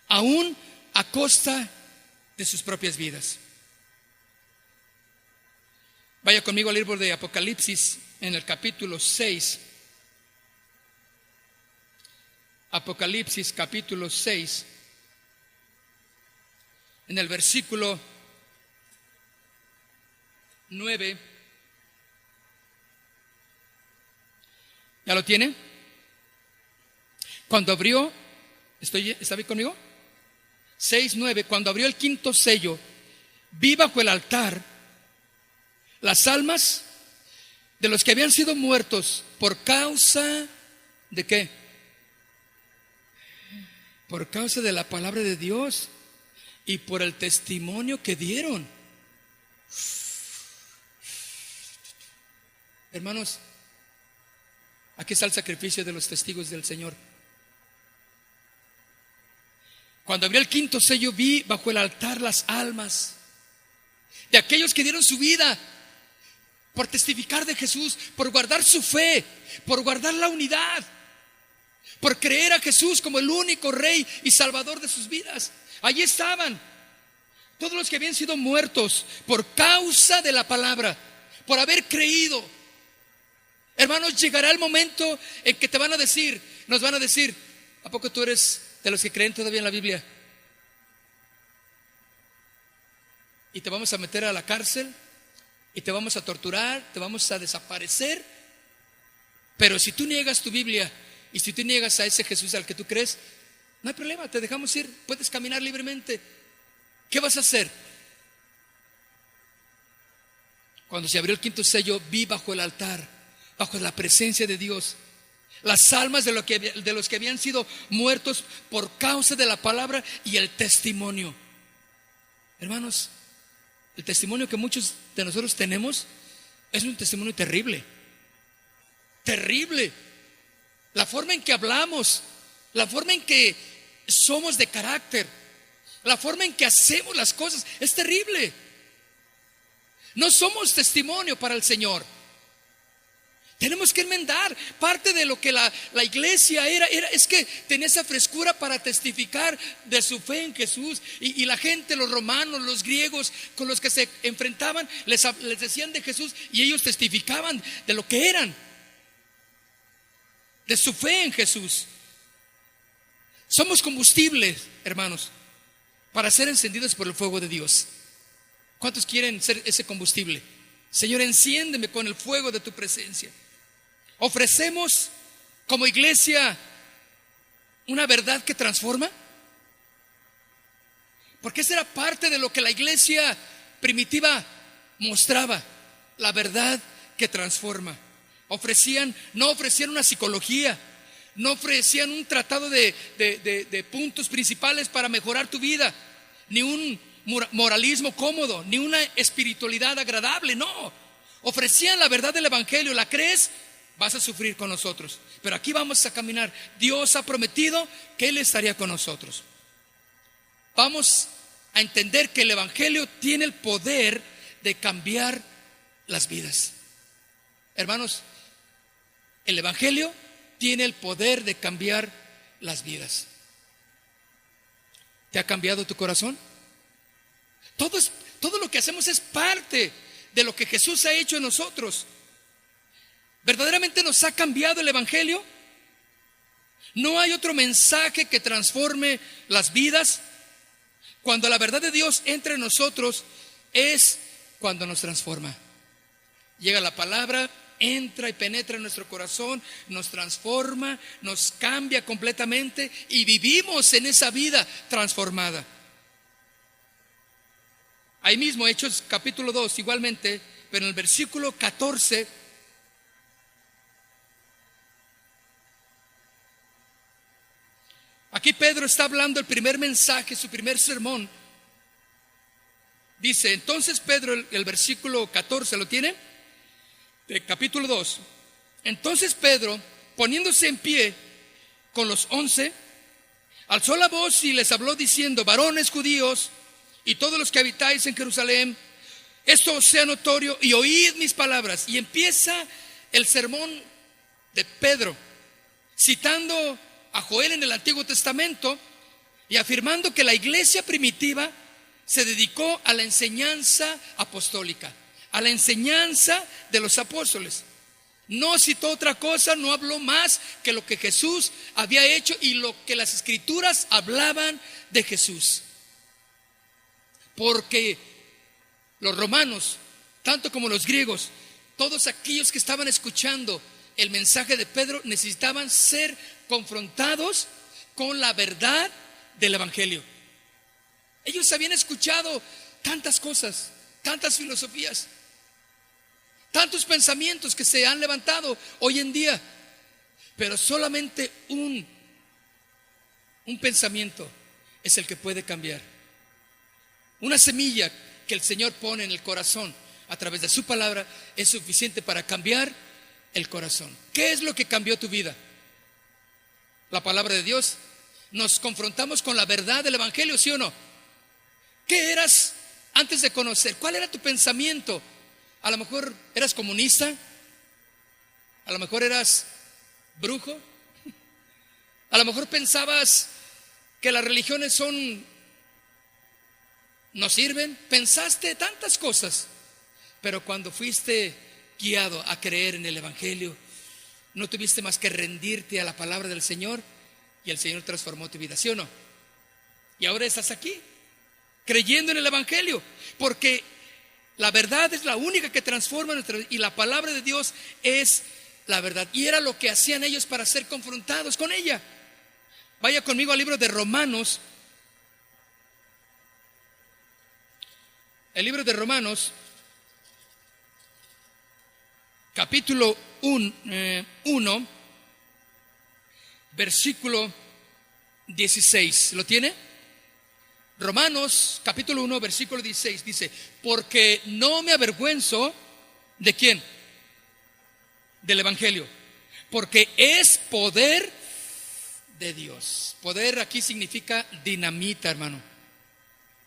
aún a costa de sus propias vidas. Vaya conmigo al libro de Apocalipsis en el capítulo 6. Apocalipsis capítulo 6, en el versículo 9. ¿Ya lo tiene? Cuando abrió, ¿está bien conmigo? 6:9. Cuando abrió el quinto sello, vi bajo el altar las almas de los que habían sido muertos por causa ¿de qué? Por causa de la palabra de Dios y por el testimonio que dieron. Hermanos, aquí está el sacrificio de los testigos del Señor. Cuando abrió el quinto sello, vi bajo el altar las almas de aquellos que dieron su vida por testificar de Jesús, por guardar su fe, por guardar la unidad, por creer a Jesús como el único Rey y Salvador de sus vidas. Allí estaban todos los que habían sido muertos por causa de la palabra, por haber creído. Hermanos, llegará el momento en que nos van a decir, ¿a poco tú eres de los que creen todavía en la Biblia? Y te vamos a meter a la cárcel y te vamos a torturar, te vamos a desaparecer. Pero si tú niegas tu Biblia y si tú niegas a ese Jesús al que tú crees, no hay problema, te dejamos ir, puedes caminar libremente. ¿Qué vas a hacer? Cuando se abrió el quinto sello, vi bajo el altar bajo la presencia de Dios. Las almas de los que habían sido muertos por causa de la palabra y el testimonio. Hermanos, el testimonio que muchos de nosotros tenemos es un testimonio terrible. Terrible. La forma en que hablamos, la forma en que somos de carácter, la forma en que hacemos las cosas es terrible. No somos testimonio para el Señor. Tenemos que enmendar. Parte de lo que la iglesia era es que tenía esa frescura para testificar de su fe en Jesús. Y la gente, los romanos, los griegos con los que se enfrentaban, les decían de Jesús y ellos testificaban de lo que eran, de su fe en Jesús. Somos combustibles, hermanos, para ser encendidos por el fuego de Dios. ¿Cuántos quieren ser ese combustible? Señor, enciéndeme con el fuego de tu presencia. ¿Ofrecemos como iglesia una verdad que transforma? Porque esa era parte de lo que la iglesia primitiva mostraba, la verdad que transforma. No ofrecían una psicología, no ofrecían un tratado de puntos principales para mejorar tu vida, ni un moralismo cómodo, ni una espiritualidad agradable, no. Ofrecían la verdad del evangelio. ¿La crees? Vas a sufrir con nosotros, pero aquí vamos a caminar. Dios ha prometido que Él estaría con nosotros. Vamos a entender que el evangelio tiene el poder de cambiar las vidas. Hermanos, el evangelio tiene el poder de cambiar las vidas. ¿Te ha cambiado tu corazón? Todo lo que hacemos es parte de lo que Jesús ha hecho en nosotros. ¿Verdaderamente nos ha cambiado el evangelio? No hay otro mensaje que transforme las vidas. Cuando la verdad de Dios entra en nosotros, es cuando nos transforma. Llega la palabra, entra y penetra en nuestro corazón, nos transforma, nos cambia completamente y vivimos en esa vida transformada. Ahí mismo, Hechos capítulo 2, igualmente, pero en el versículo 14, aquí Pedro está hablando el primer mensaje, su primer sermón. Dice, entonces Pedro, el versículo 14, ¿lo tiene? De capítulo 2. Entonces Pedro, poniéndose en pie con los 11, alzó la voz y les habló diciendo, varones judíos y todos los que habitáis en Jerusalén, esto os sea notorio y oíd mis palabras. Y empieza el sermón de Pedro, citando a Joel en el Antiguo Testamento y afirmando que la iglesia primitiva se dedicó a la enseñanza apostólica, a la enseñanza de los apóstoles. No citó otra cosa, no habló más que lo que Jesús había hecho y lo que las escrituras hablaban de Jesús. Porque los romanos, tanto como los griegos, todos aquellos que estaban escuchando el mensaje de Pedro necesitaban ser confrontados con la verdad del evangelio. Ellos habían escuchado tantas cosas, tantas filosofías, tantos pensamientos que se han levantado hoy en día, pero solamente un pensamiento es el que puede cambiar. Una semilla que el Señor pone en el corazón a través de su palabra es suficiente para cambiar el corazón. ¿Qué es lo que cambió tu vida? La palabra de Dios. Nos confrontamos con la verdad del evangelio, ¿sí o no? ¿Qué eras antes de conocer? ¿Cuál era tu pensamiento? A lo mejor eras comunista, a lo mejor eras brujo, a lo mejor pensabas que las religiones no sirven, pensaste tantas cosas, pero cuando fuiste guiado a creer en el evangelio, no tuviste más que rendirte a la palabra del Señor y el Señor transformó tu vida, ¿sí o no? Y ahora estás aquí, creyendo en el evangelio, porque la verdad es la única que transforma nuestra vida y la palabra de Dios es la verdad. Y era lo que hacían ellos para ser confrontados con ella. Vaya conmigo al libro de Romanos. El libro de Romanos, capítulo 1, versículo 16. ¿Lo tiene? Romanos capítulo 1, versículo 16 dice: porque no me avergüenzo. ¿De quién? Del evangelio, porque es poder de Dios. Poder aquí significa dinamita, hermano.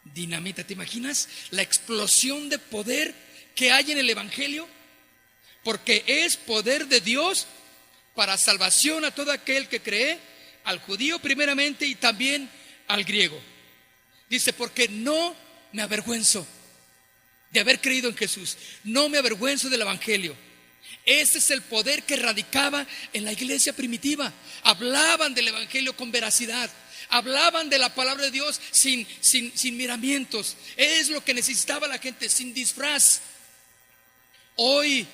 Dinamita. ¿Te imaginas la explosión de poder que hay en el evangelio? Porque es poder de Dios para salvación a todo aquel que cree, al judío primeramente y también al griego. Dice: porque no me avergüenzo de haber creído en Jesús, no me avergüenzo del evangelio. Este es el poder que radicaba en la iglesia primitiva. Hablaban del evangelio con veracidad, hablaban de la palabra de Dios sin miramientos. Es lo que necesitaba la gente, sin disfraz. Hoy,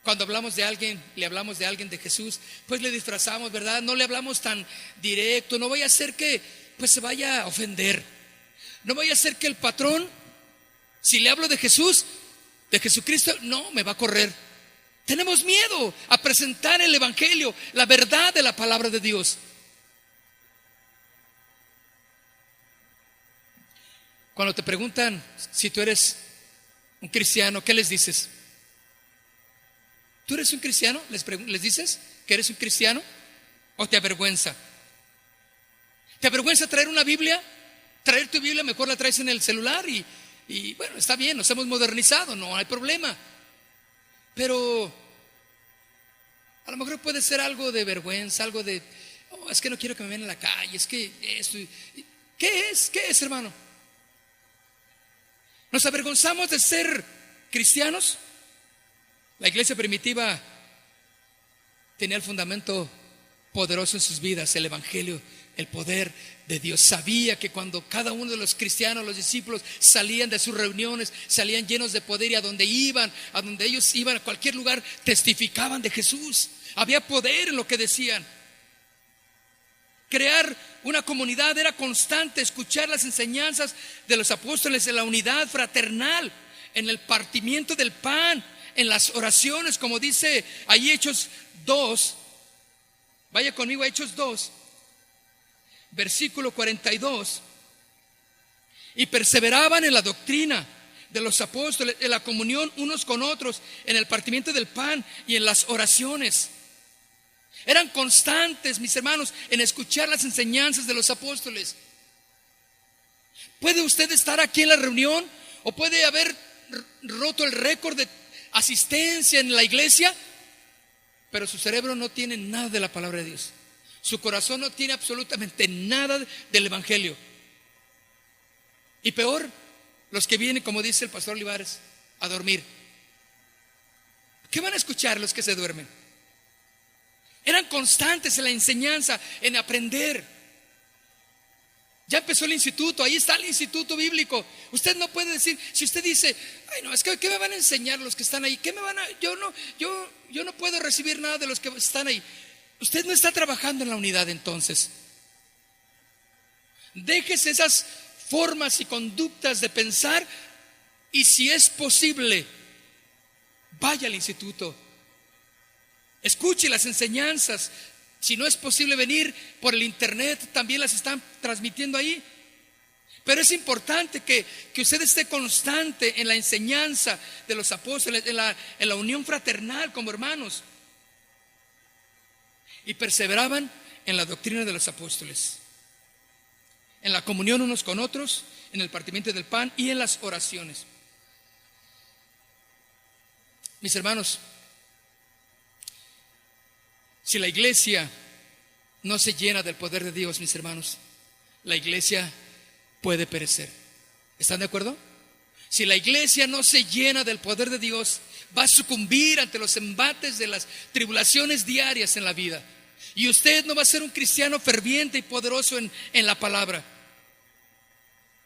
cuando hablamos de alguien, le hablamos de alguien de Jesús, pues le disfrazamos, ¿verdad? No le hablamos tan directo. No vaya a ser que pues se vaya a ofender. No vaya a ser que el patrón, si le hablo de Jesús, de Jesucristo, no, me va a correr. Tenemos miedo a presentar el evangelio, la verdad de la palabra de Dios. Cuando te preguntan si tú eres un cristiano, ¿qué les dices? ¿Tú eres un cristiano? ¿Les dices que eres un cristiano? ¿O te avergüenza? ¿Te avergüenza traer una Biblia? Traer tu Biblia, mejor la traes en el celular y bueno, está bien, nos hemos modernizado, no hay problema. Pero a lo mejor puede ser algo de vergüenza, algo de, oh, es que no quiero que me vean en la calle, es que esto. ¿Qué es? ¿Qué es, hermano? ¿Nos avergonzamos de ser cristianos? La iglesia primitiva tenía el fundamento poderoso en sus vidas, el evangelio, el poder de Dios. Sabía que cuando cada uno de los cristianos, los discípulos, salían de sus reuniones, salían llenos de poder, y a donde ellos iban, a cualquier lugar, testificaban de Jesús. Había poder en lo que decían. Crear una comunidad era constante, escuchar las enseñanzas de los apóstoles en la unidad fraternal, en el partimiento del pan, en las oraciones, como dice ahí Hechos 2. Vaya conmigo a Hechos 2, versículo 42. Y perseveraban en la doctrina de los apóstoles, en la comunión unos con otros, en el partimiento del pan y en las oraciones. Eran constantes, mis hermanos, en escuchar las enseñanzas de los apóstoles. Puede usted estar aquí en la reunión, o puede haber roto el récord de asistencia en la iglesia, pero su cerebro no tiene nada de la palabra de Dios. Su corazón no tiene absolutamente nada del evangelio. Y peor, los que vienen, como dice el pastor Olivares, a dormir. ¿Qué van a escuchar los que se duermen? Eran constantes en la enseñanza, en aprender. Ya empezó el instituto, ahí está el instituto bíblico. Usted no puede decir, si usted dice, ay no, es que ¿qué me van a enseñar los que están ahí? ¿Qué me van a? Yo no puedo recibir nada de los que están ahí. Usted no está trabajando en la unidad entonces. Déjese esas formas y conductas de pensar, y si es posible, vaya al instituto. Escuche las enseñanzas. Si no es posible venir por el internet, también las están transmitiendo ahí. Pero es importante que usted esté constante en la enseñanza de los apóstoles, en la unión fraternal como hermanos. Y perseveraban en la doctrina de los apóstoles, en la comunión unos con otros, en el partimiento del pan y en las oraciones. Mis hermanos, si la iglesia no se llena del poder de Dios, mis hermanos, la iglesia puede perecer. ¿Están de acuerdo? Si la iglesia no se llena del poder de Dios, va a sucumbir ante los embates de las tribulaciones diarias en la vida. Y usted no va a ser un cristiano ferviente y poderoso en la palabra.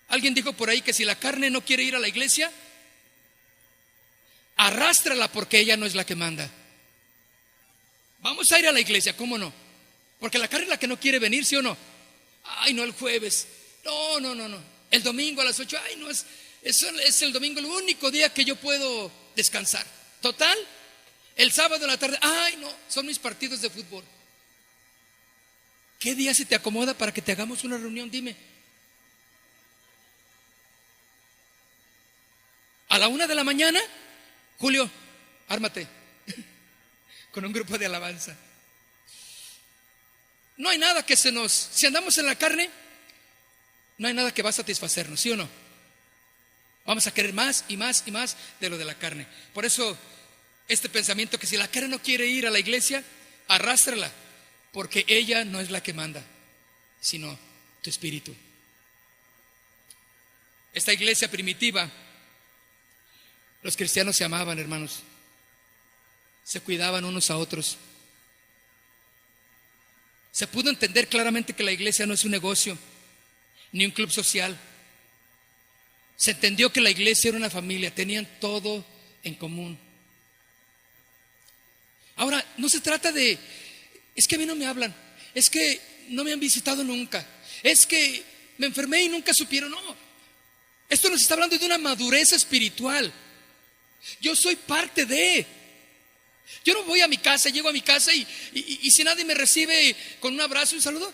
Alguien dijo por ahí que si la carne no quiere ir a la iglesia, arrástrala, porque ella no es la que manda. Vamos a ir a la iglesia, ¿cómo no? Porque la carne es la que no quiere venir, ¿sí o no? Ay, no, el jueves. No. El domingo a las 8. Ay, no, es el domingo el único día que yo puedo descansar. Total, El sábado en la tarde, ay no, son mis partidos de fútbol. ¿Qué día se te acomoda para que te hagamos una reunión? Dime. A la 1 de la mañana, Julio, ármate con un grupo de alabanza. No hay nada que si andamos en la carne, no hay nada que va a satisfacernos, ¿sí o no? Vamos a querer más y más y más de lo de la carne. Por eso, este pensamiento que si la carne no quiere ir a la iglesia, arrástrala, porque ella no es la que manda, sino tu espíritu. Esta iglesia primitiva, los cristianos se amaban, hermanos, se cuidaban unos a otros. Se pudo entender claramente que la iglesia no es un negocio, ni un club social. Se entendió que la iglesia era una familia, tenían todo en común. Ahora, no se trata de, es que a mí no me hablan, es que no me han visitado nunca, es que me enfermé y nunca supieron. No, esto nos está hablando de una madurez espiritual. Yo soy parte de. Yo no voy a mi casa, llego a mi casa y si nadie me recibe con un abrazo y un saludo,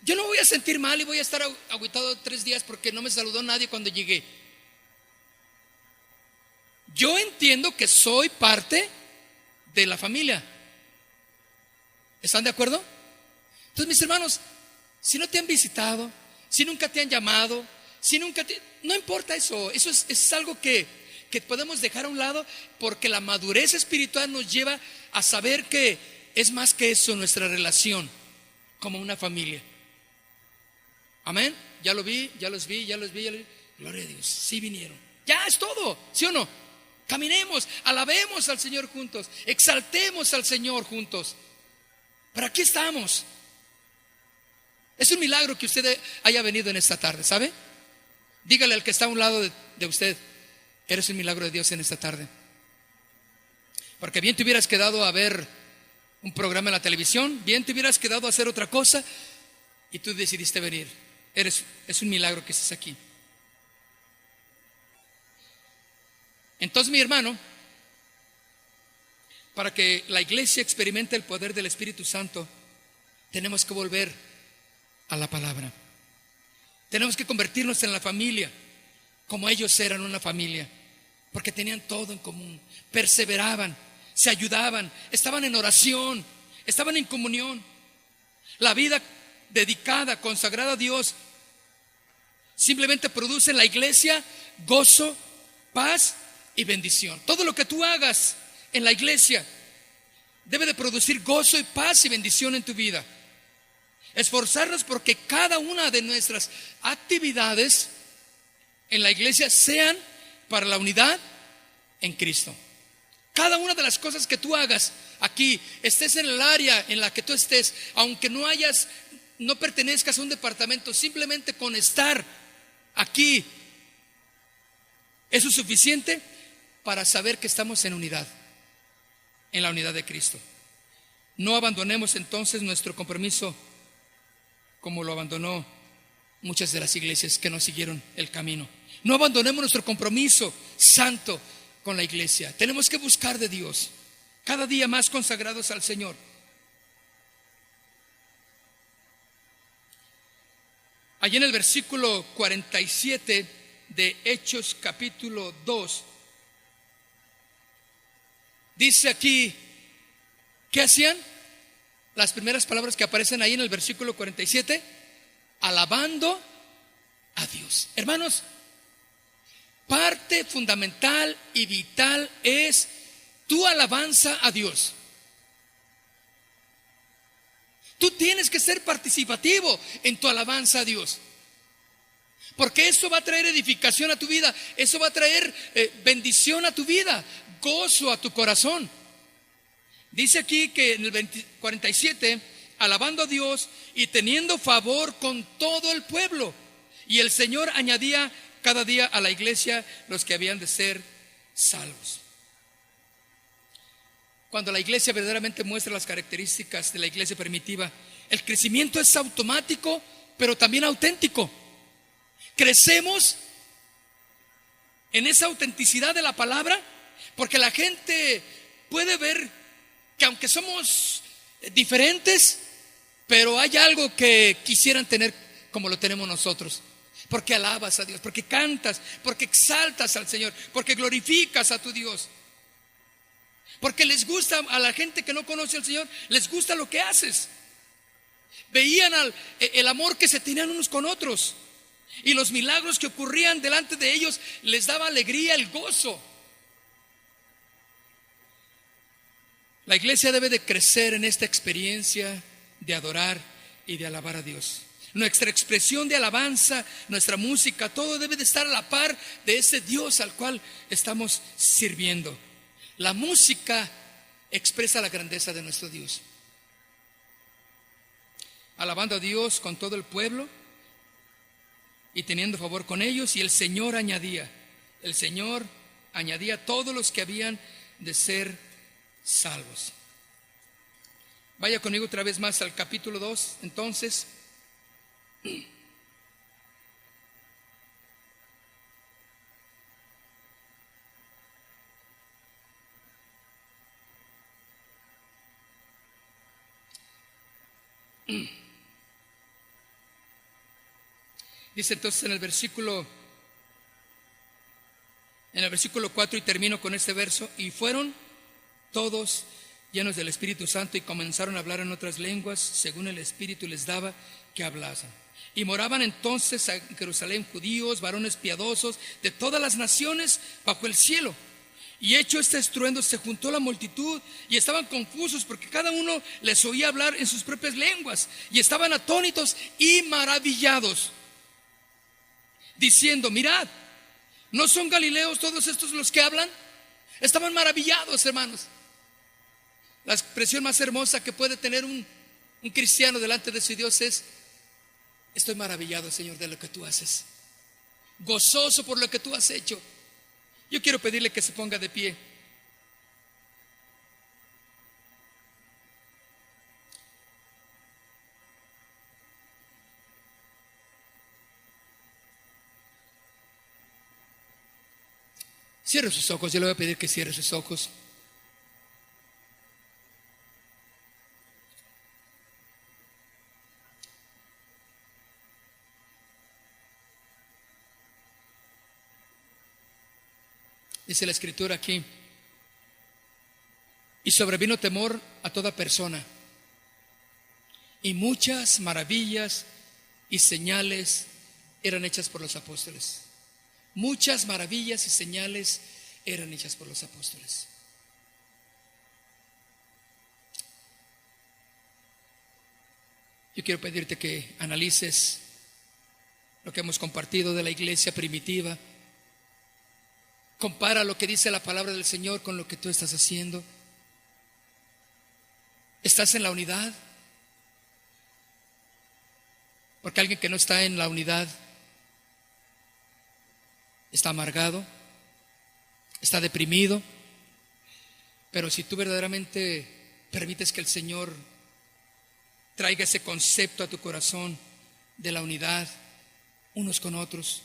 yo no voy a sentir mal y voy a estar agüitado 3 días porque no me saludó nadie cuando llegué. Yo entiendo que soy parte de la familia. ¿Están de acuerdo? Entonces, mis hermanos, si no te han visitado, si nunca te han llamado, no importa eso. Eso es algo que podemos dejar a un lado, porque la madurez espiritual nos lleva a saber que es más que eso nuestra relación como una familia. Amén. Ya los vi. Gloria a Dios, sí vinieron. Ya es todo, ¿sí o no? Caminemos, alabemos al Señor juntos, exaltemos al Señor juntos. Pero aquí estamos. Es un milagro que usted haya venido en esta tarde, ¿sabe? Dígale al que está a un lado de usted: eres un milagro de Dios en esta tarde. Porque bien te hubieras quedado a ver un programa en la televisión, bien te hubieras quedado a hacer otra cosa, y tú decidiste venir. Es un milagro que estés aquí. Entonces, mi hermano, para que la iglesia experimente el poder del Espíritu Santo, tenemos que volver a la palabra. Tenemos que convertirnos en la familia, como ellos eran una familia, porque tenían todo en común, perseveraban, se ayudaban, estaban en oración, estaban en comunión. La vida dedicada, consagrada a Dios, simplemente produce en la iglesia gozo, paz y bendición. Todo lo que tú hagas en la iglesia debe de producir gozo y paz y bendición en tu vida. Esforzarnos porque cada una de nuestras actividades en la iglesia sean para la unidad en Cristo. Cada una de las cosas que tú hagas aquí, estés en el área en la que tú estés, aunque no pertenezcas a un departamento, simplemente con estar aquí, eso es suficiente para saber que estamos en unidad, en la unidad de Cristo. No abandonemos entonces nuestro compromiso como lo abandonó muchas de las iglesias que nos siguieron el camino. No abandonemos nuestro compromiso santo con la iglesia. Tenemos que buscar de Dios, cada día más consagrados al Señor. Allí en el versículo 47 de Hechos capítulo 2, dice aquí, ¿qué hacían? Las primeras palabras que aparecen ahí en el versículo 47, alabando a Dios. Hermanos, parte fundamental y vital es tu alabanza a Dios. Tú tienes que ser participativo en tu alabanza a Dios, porque eso va a traer edificación a tu vida, eso va a traer bendición a tu vida, gozo a tu corazón. Dice aquí que en el 47, alabando a Dios y teniendo favor con todo el pueblo, y el Señor añadía cada día a la iglesia los que habían de ser salvos. Cuando la iglesia verdaderamente muestra las características de la iglesia primitiva, el crecimiento es automático, pero también auténtico. Crecemos en esa autenticidad de la palabra, porque la gente puede ver que aunque somos diferentes, pero hay algo que quisieran tener como lo tenemos nosotros. Porque alabas a Dios, porque cantas, porque exaltas al Señor, porque glorificas a tu Dios. Porque les gusta a la gente que no conoce al Señor, les gusta lo que haces. Veían el amor que se tenían unos con otros, y los milagros que ocurrían delante de ellos les daba alegría, el gozo. La iglesia debe de crecer en esta experiencia de adorar y de alabar a Dios. Nuestra expresión de alabanza, nuestra música, todo debe de estar a la par de ese Dios al cual estamos sirviendo. La música expresa la grandeza de nuestro Dios. Alabando a Dios con todo el pueblo y teniendo favor con ellos, y el Señor añadía a todos los que habían de ser salvos. Vaya conmigo otra vez más al capítulo 2, entonces. Dice entonces en el versículo 4, y termino con este verso: y fueron todos llenos del Espíritu Santo y comenzaron a hablar en otras lenguas según el Espíritu les daba que hablasen. Y moraban entonces en Jerusalén judíos, varones piadosos de todas las naciones bajo el cielo. Y hecho este estruendo, se juntó la multitud y estaban confusos, porque cada uno les oía hablar en sus propias lenguas, y estaban atónitos y maravillados, diciendo: mirad, ¿no son galileos todos estos los que hablan? Estaban maravillados, hermanos. La expresión más hermosa que puede tener un cristiano delante de su Dios es: estoy maravillado, Señor, de lo que tú haces, gozoso por lo que tú has hecho. Yo quiero pedirle que se ponga de pie. Cierre sus ojos, yo le voy a pedir que cierre sus ojos. Dice la escritura aquí: y sobrevino temor a toda persona, y muchas maravillas y señales eran hechas por los apóstoles. Muchas maravillas y señales eran hechas por los apóstoles. Yo quiero pedirte que analices lo que hemos compartido de la iglesia primitiva. Compara lo que dice la palabra del Señor con lo que tú estás haciendo. ¿Estás en la unidad? Porque alguien que no está en la unidad está amargado, está deprimido. Pero si tú verdaderamente permites que el Señor traiga ese concepto a tu corazón de la unidad unos con otros,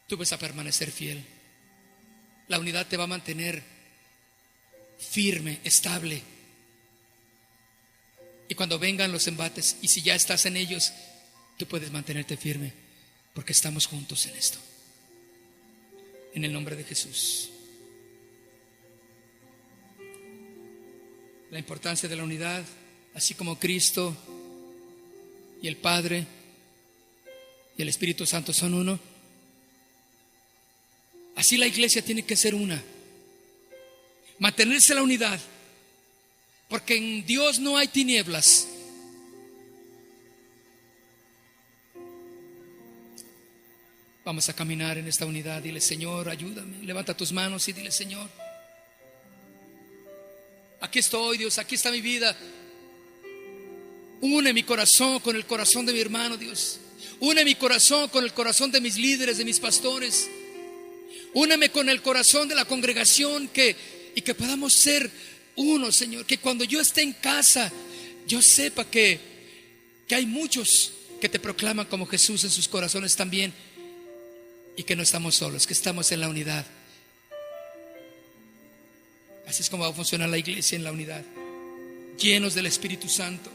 tú vas a permanecer fiel. La unidad te va a mantener firme, estable. Y cuando vengan los embates, y si ya estás en ellos, tú puedes mantenerte firme, porque estamos juntos en esto. En el nombre de Jesús. La importancia de la unidad, así como Cristo y el Padre y el Espíritu Santo son uno, así la iglesia tiene que ser una. Mantenerse la unidad, porque en Dios no hay tinieblas. Vamos a caminar en esta unidad. Dile: Señor, ayúdame. Levanta tus manos y dile: Señor, aquí estoy, Dios, aquí está mi vida. Une mi corazón con el corazón de mi hermano, Dios. Une mi corazón con el corazón de mis líderes, de mis pastores. Úneme con el corazón de la congregación, y que podamos ser uno, Señor. Que cuando yo esté en casa, yo sepa que hay muchos que te proclaman como Jesús en sus corazones también, y que no estamos solos, que estamos en la unidad. Así es como va a funcionar la iglesia en la unidad, llenos del Espíritu Santo,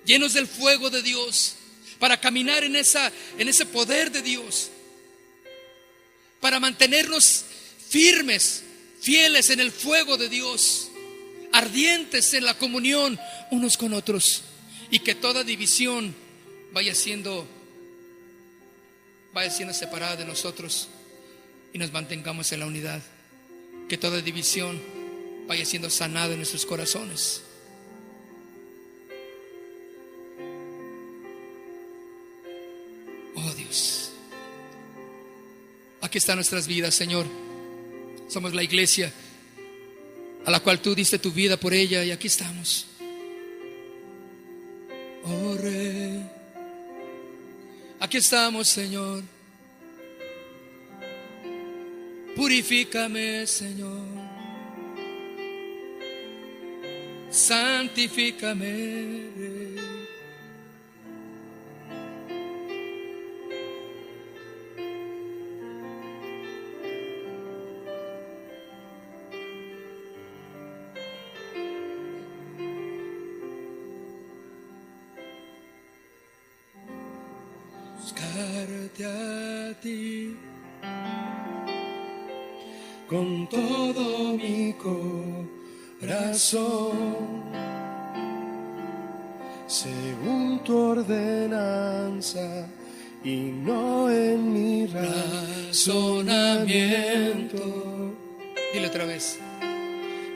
llenos del fuego de Dios, para caminar en ese poder de Dios, para mantenernos firmes, fieles en el fuego de Dios, ardientes en la comunión unos con otros, y que toda división vaya siendo separada de nosotros y nos mantengamos en la unidad. Que toda división vaya siendo sanada en nuestros corazones. Oh Dios, aquí están nuestras vidas, Señor. Somos la iglesia a la cual tú diste tu vida por ella, y aquí estamos. Oh Rey, aquí estamos, Señor. Purifícame, Señor. Santifícame, Rey. Buscarte a ti con todo mi corazón, según tu ordenanza y no en mi razonamiento. Dile otra vez.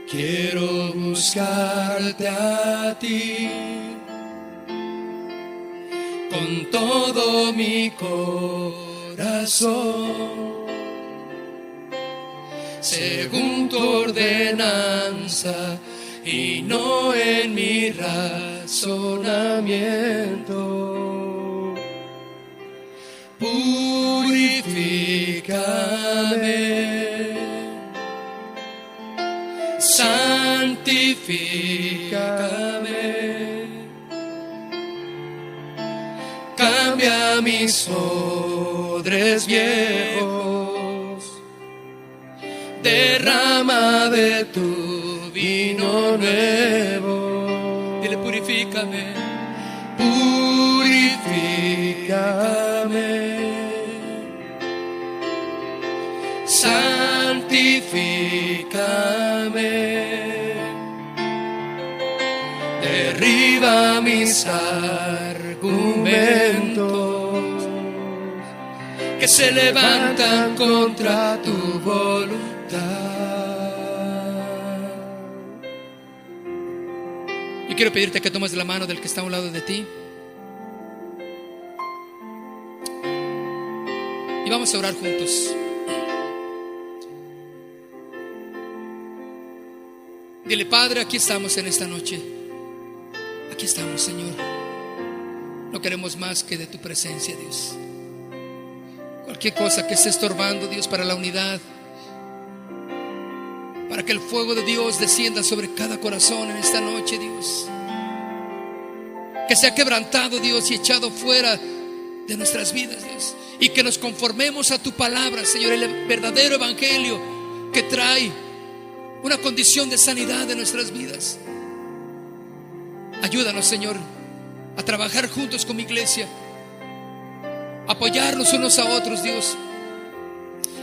Quiero buscarte a ti con todo mi corazón, según tu ordenanza y no en mi razonamiento. Purifícame, santifícame, cambia mis odres viejos, derrama de tu vino nuevo. Dile, purifícame. Purifícame, santifícame, derriba mis argumentos que se levantan contra tu voluntad. Yo quiero pedirte que tomes la mano del que está a un lado de ti y vamos a orar juntos. Dile, Padre, aquí estamos en esta noche. Aquí estamos, Señor. No queremos más que de tu presencia, Dios. Cualquier cosa que esté estorbando, Dios, para la unidad, para que el fuego de Dios descienda sobre cada corazón en esta noche, Dios, que sea quebrantado, Dios, y echado fuera de nuestras vidas, Dios, y que nos conformemos a tu palabra, Señor, el verdadero evangelio que trae una condición de sanidad en nuestras vidas. Ayúdanos, Señor, a trabajar juntos como iglesia, apoyarnos unos a otros, Dios,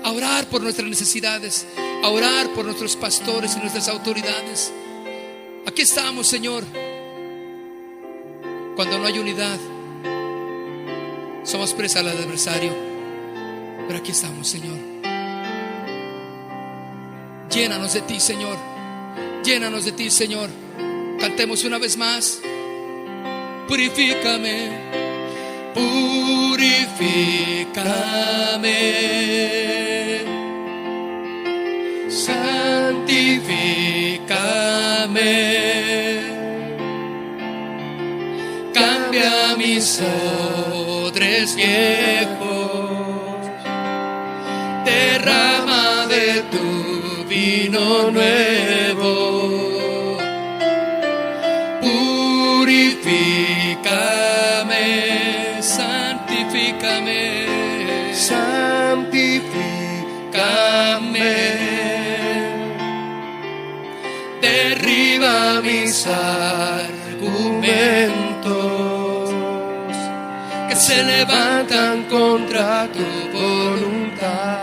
a orar por nuestras necesidades, a orar por nuestros pastores y nuestras autoridades. Aquí estamos, Señor. Cuando no hay unidad, somos presa al adversario, pero aquí estamos, Señor. Llénanos de ti, Señor. Llénanos de ti, Señor. Cantemos una vez más. Purifícame, purifícame, santifícame, cambia mis odres viejos, derrama de tu vino nuevo. Purifícame, santifícame, santifícame, mis argumentos que se levantan contra tu voluntad.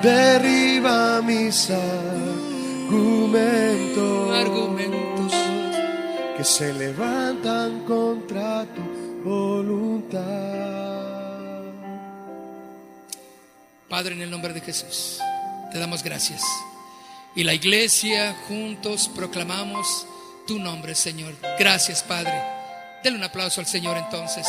Derriba mis argumentos que se levantan contra tu voluntad. Padre, en el nombre de Jesús, te damos gracias. Y la iglesia juntos proclamamos tu nombre, Señor. Gracias, Padre. Denle un aplauso al Señor entonces.